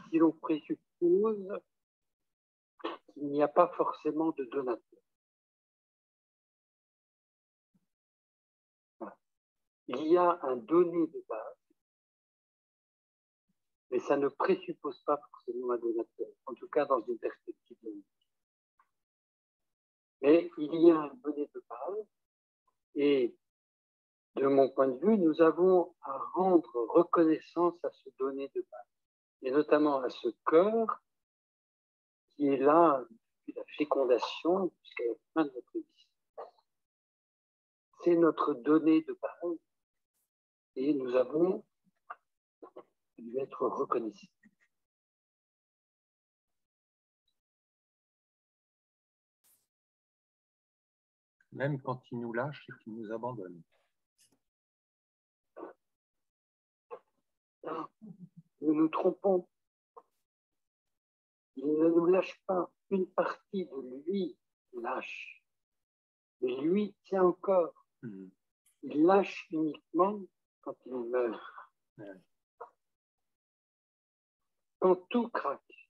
si l'on présuppose qu'il n'y a pas forcément de donateur. Voilà. Il y a un donné de base, mais ça ne présuppose pas forcément un donateur, en tout cas dans une perspective donée. Mais il y a un donné de base, et de mon point de vue, nous avons à rendre reconnaissance à ce donné de base, et notamment à ce cœur qui est là depuis la fécondation jusqu'à la fin de notre vie. C'est notre donné de base, et nous avons dû être reconnaissants. Même quand il nous lâche et qu'il nous abandonne. Nous nous trompons. Il ne nous lâche pas. Une partie de lui lâche. Mais lui tient encore. Il lâche uniquement quand il meurt. Quand tout craque,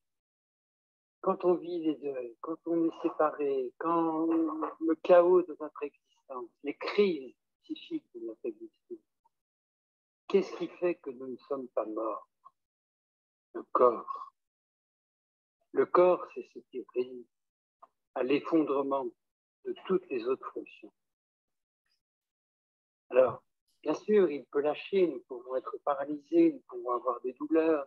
quand on vit les deuils, quand on est séparé, quand le chaos de notre existence, les crises psychiques de notre existence, qu'est-ce qui fait que nous ne sommes pas morts? Le corps. Le corps, c'est ce qui résiste à l'effondrement de toutes les autres fonctions. Alors, bien sûr, il peut lâcher, nous pouvons être paralysés, nous pouvons avoir des douleurs.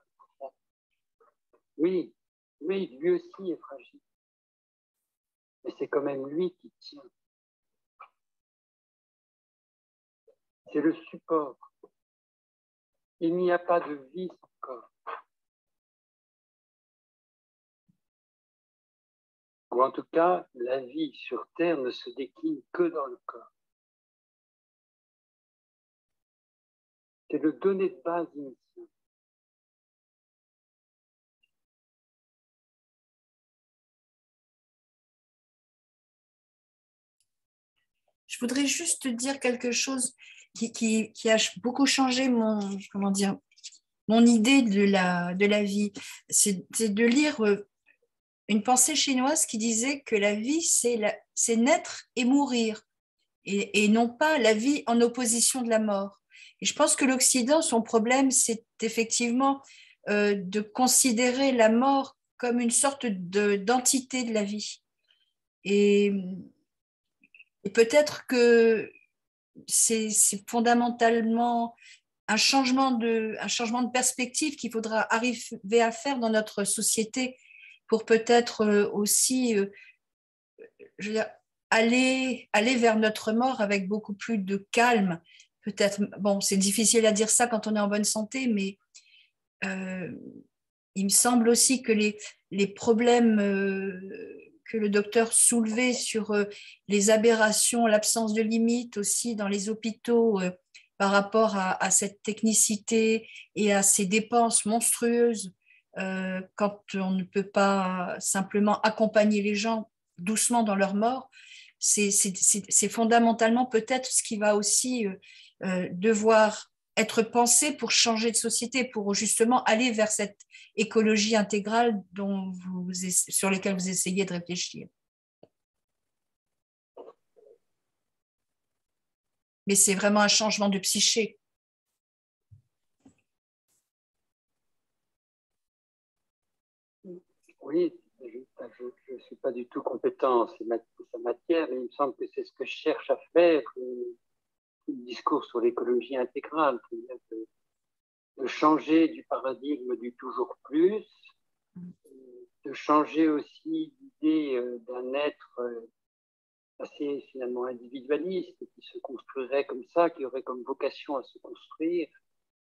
Oui, lui aussi est fragile. Mais c'est quand même lui qui tient. C'est le support. Il n'y a pas de vie sans corps. Ou en tout cas, la vie sur Terre ne se décline que dans le corps. C'est le donné de base initial. Je voudrais juste dire quelque chose qui a beaucoup changé mon idée de la vie. C'est de lire une pensée chinoise qui disait que la vie, c'est naître et mourir, et non pas la vie en opposition de la mort. Et je pense que l'Occident, son problème, c'est effectivement de considérer la mort comme une sorte d'entité de la vie. Et peut-être que c'est fondamentalement un changement de perspective qu'il faudra arriver à faire dans notre société pour peut-être aussi je veux dire, aller vers notre mort avec beaucoup plus de calme. Peut-être, bon, c'est difficile à dire ça quand on est en bonne santé, mais il me semble aussi que les problèmes que le docteur soulevait sur les aberrations, l'absence de limites aussi dans les hôpitaux par rapport à cette technicité et à ces dépenses monstrueuses quand on ne peut pas simplement accompagner les gens doucement dans leur mort, c'est fondamentalement peut-être ce qui va aussi devoir être pensé pour changer de société, pour justement aller vers cette écologie intégrale sur laquelle vous essayez de réfléchir. Mais c'est vraiment un changement de psyché. Oui, je ne suis pas du tout compétent, c'est sa matière, mais il me semble que c'est ce que je cherche à faire, le discours sur l'écologie intégrale, c'est-à-dire de changer du paradigme du toujours plus, de changer aussi l'idée d'un être assez finalement individualiste, qui se construirait comme ça, qui aurait comme vocation à se construire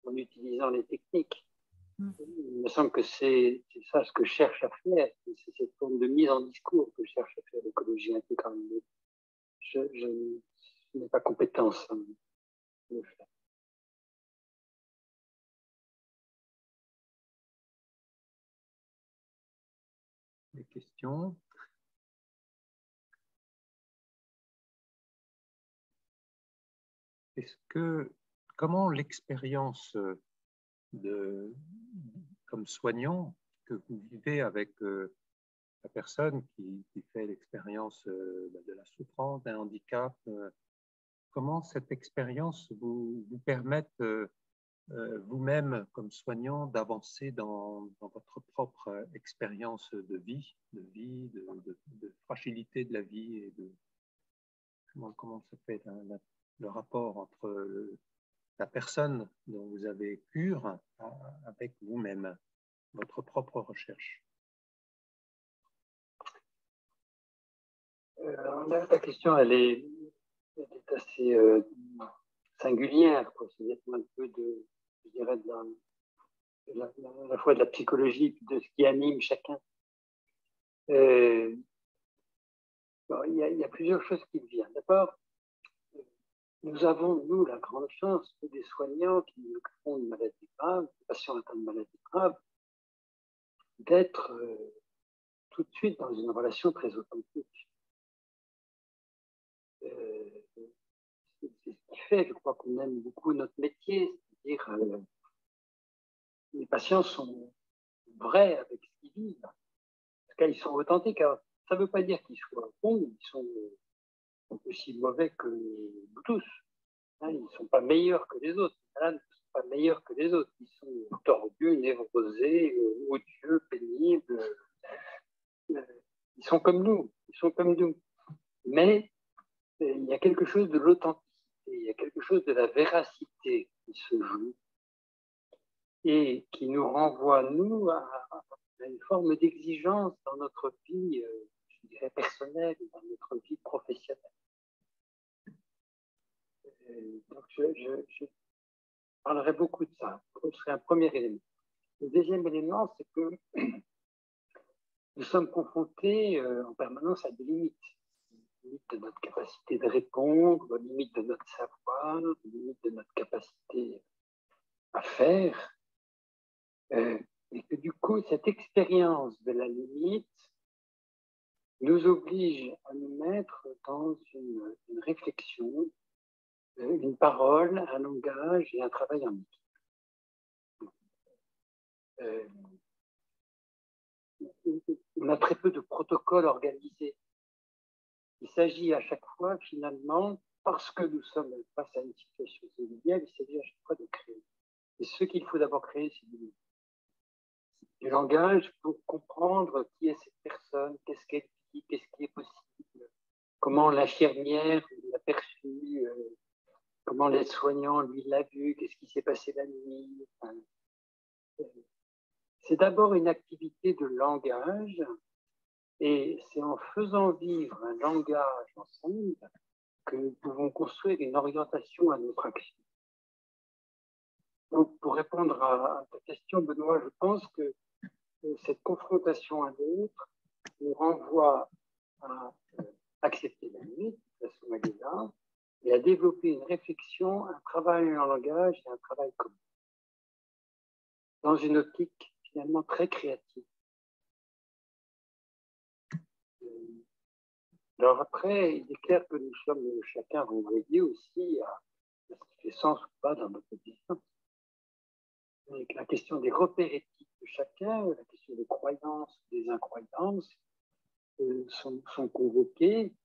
en utilisant les techniques. Il me semble que c'est ça ce que je cherche à faire, c'est cette forme de mise en discours que je cherche à faire l'écologie intégrale. Je n'ai pas compétence à le faire. Des questions? Comment l'expérience comme soignant que vous vivez avec la personne qui fait l'expérience de la souffrance, d'un handicap, comment cette expérience vous permet vous-même, comme soignant, d'avancer dans votre propre expérience de vie, de fragilité de la vie et comment se fait le rapport entre la personne dont vous avez cure avec vous-même, votre propre recherche. La question, elle est assez singulière, quoi. C'est un peu je dirais, à la fois de la psychologie, de ce qui anime chacun. Bon, il y a plusieurs choses qui me viennent. D'abord, nous avons, nous, la grande chance, des soignants qui nous occupons de maladies graves, des patients atteints de maladies graves, d'être tout de suite dans une relation très authentique. C'est ce qui fait, je crois, qu'on aime beaucoup notre métier, c'est-à-dire les patients sont vrais avec ce qu'ils vivent, parce qu'ils sont authentiques. Alors, ça ne veut pas dire qu'ils soient bons, ils sont aussi mauvais que nous tous. Hein, ils ne sont pas meilleurs que les autres. Les malades ne sont pas meilleurs que les autres. Ils sont tordus, névrosés, odieux, pénibles. Ils sont comme nous. Ils sont comme nous. Mais il y a quelque chose de l'authenticité, il y a quelque chose de la véracité qui se joue et qui nous renvoie, nous, à une forme d'exigence dans notre vie, je dirais, personnelle, dans notre vie professionnelle. Donc, je parlerai beaucoup de ça. Ce serait un premier élément. Le deuxième élément, c'est que nous sommes confrontés en permanence à des limites. Limites de notre capacité de répondre, limites de notre savoir, limites de notre capacité à faire. Et que du coup, cette expérience de la limite nous oblige à nous mettre dans une réflexion, une parole, un langage et un travail en équipe. On a très peu de protocoles organisés. Il s'agit à chaque fois, finalement, parce que nous sommes face à une situation singulière, il s'agit à chaque fois de créer. Et ce qu'il faut d'abord créer, c'est du langage pour comprendre qui est cette personne, qu'est-ce qu'elle dit, qu'est-ce qui est possible, comment l'infirmière l'a perçu, comment l'aide-soignant, lui, l'a vu, qu'est-ce qui s'est passé la nuit. Enfin, c'est d'abord une activité de langage, et c'est en faisant vivre un langage ensemble que nous pouvons construire une orientation à notre action. Donc, pour répondre à ta question, Benoît, je pense que cette confrontation à l'autre nous renvoie à accepter la limite, de façon à là, et à développer une réflexion, un travail en langage et un travail commun, dans une optique finalement très créative. Alors après, il est clair que nous sommes chacun renvoyés aussi à ce qui fait sens ou pas dans notre existence. Avec la question des repères éthiques de chacun, la question des croyances, des incroyances sont convoquées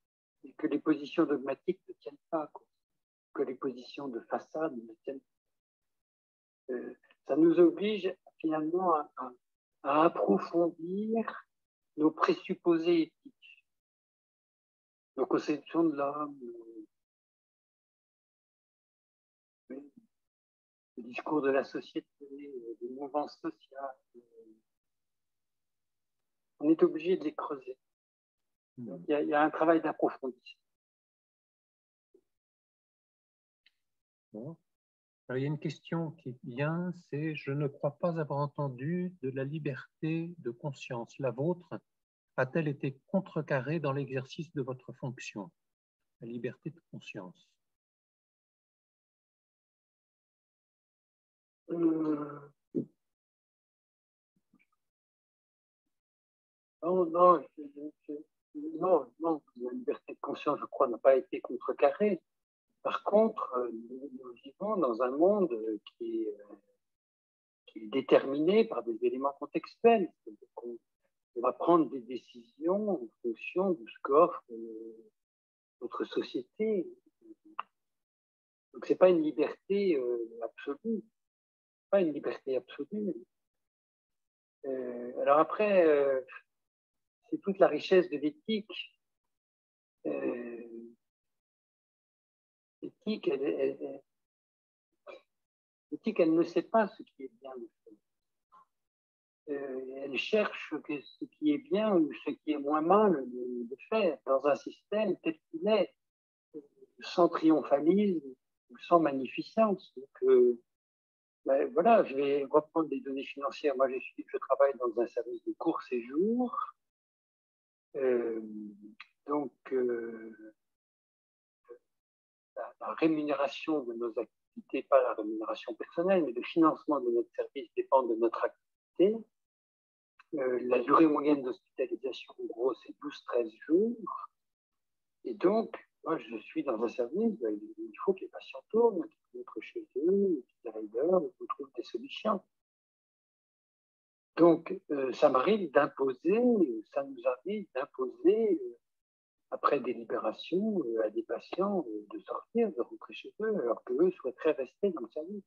et que les positions dogmatiques ne tiennent pas, quoi. Que les positions de façade ne tiennent pas. Ça nous oblige finalement à approfondir nos présupposés éthiques, nos conceptions de l'homme, le discours de la société, des mouvances sociales. On est obligé de les creuser. Il y a un travail d'approfondissement. Bon. Alors, il y a une question qui vient, c'est « Je ne crois pas avoir entendu de la liberté de conscience. La vôtre a-t-elle été contrecarrée dans l'exercice de votre fonction ?» La liberté de conscience. Non, non, non, la liberté de conscience, je crois, n'a pas été contrecarrée. Par contre, nous vivons dans un monde qui est déterminé par des éléments contextuels. On va prendre des décisions en fonction de ce qu'offre notre société. Donc, ce n'est pas une liberté absolue. Pas une liberté absolue. Alors après, c'est toute la richesse de l'éthique. L'éthique, elle ne sait pas ce qui est bien de faire. Elle cherche ce qui est bien ou ce qui est moins mal de faire dans un système tel qu'il est, sans triomphalisme ou sans magnificence. Donc, ben voilà, je vais reprendre des données financières. Moi, je travaille dans un service de court séjour. Donc, la rémunération de nos activités, pas la rémunération personnelle, mais le financement de notre service dépend de notre activité. La durée moyenne d'hospitalisation, en gros, c'est 12-13 jours. Et donc, moi, je suis dans un service, il faut que les patients tournent, qu'ils rentrent chez eux, qu'ils aillent dehors, qu'ils trouvent des solutions. Donc, ça m'arrive d'imposer, ça nous arrive d'imposer, après délibération, à des patients de sortir, de rentrer chez eux, alors qu'eux souhaiteraient rester dans le service.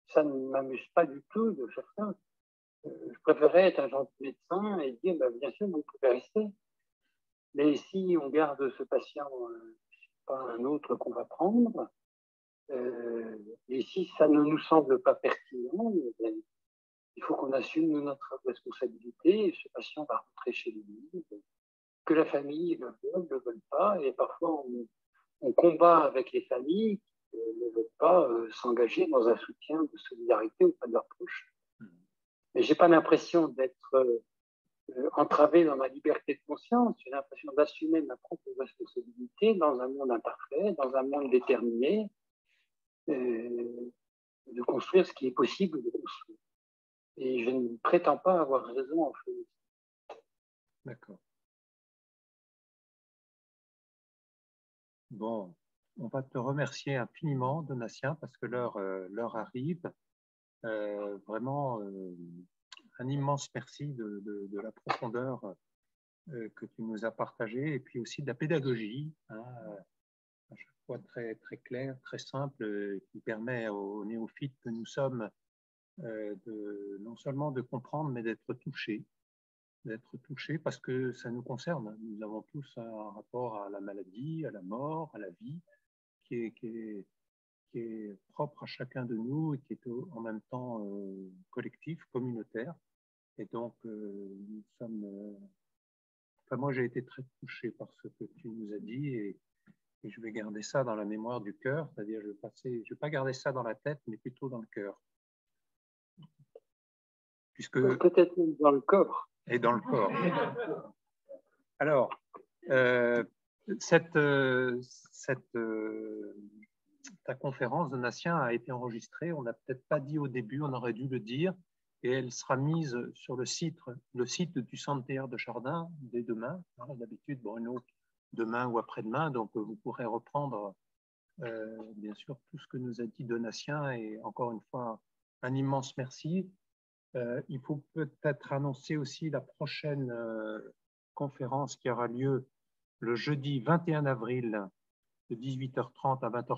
Ça ne m'amuse pas du tout de faire ça. Je préférerais être un gentil médecin et dire, bah, bien sûr, vous pouvez rester. Mais si on garde ce patient, pas un autre qu'on va prendre, et si ça ne nous semble pas pertinent, il faut qu'on assume notre responsabilité et ce patient va rentrer chez lui, que la famille le veut pas, et parfois on combat avec les familles qui ne veulent pas s'engager dans un soutien de solidarité auprès de leurs proches. Mais je n'ai pas l'impression d'être entravé dans ma liberté de conscience, j'ai l'impression d'assumer ma propre responsabilité dans un monde imparfait, dans un monde déterminé, de construire ce qui est possible de construire. Et je ne prétends pas avoir raison en fait. D'accord. Bon, on va te remercier infiniment, Donatien, parce que l'heure arrive. Vraiment, un immense merci de la profondeur que tu nous as partagée et puis aussi de la pédagogie, hein, à chaque fois très, très claire, très simple, qui permet aux néophytes que nous sommes non seulement de comprendre, mais d'être touchés parce que ça nous concerne. Nous avons tous un rapport à la maladie, à la mort, à la vie, qui est propre à chacun de nous et qui est en même temps collectif, communautaire. Et donc, nous sommes... enfin, moi, j'ai été très touché par ce que tu nous as dit et je vais garder ça dans la mémoire du cœur, c'est-à-dire je vais pas garder ça dans la tête, mais plutôt dans le cœur. Puisque... Peut-être même dans le corps. Et dans le corps. Alors, ta conférence, Donatien, a été enregistrée. On n'a peut-être pas dit au début, on aurait dû le dire. Et elle sera mise sur le site du Centre Théâtre de Chardin dès demain. D'habitude, Bruno, demain ou après-demain. Donc, vous pourrez reprendre, bien sûr, tout ce que nous a dit Donatien. Et encore une fois, un immense merci. Il faut peut-être annoncer aussi la prochaine conférence qui aura lieu le jeudi 21 avril de 18h30 à 20h30.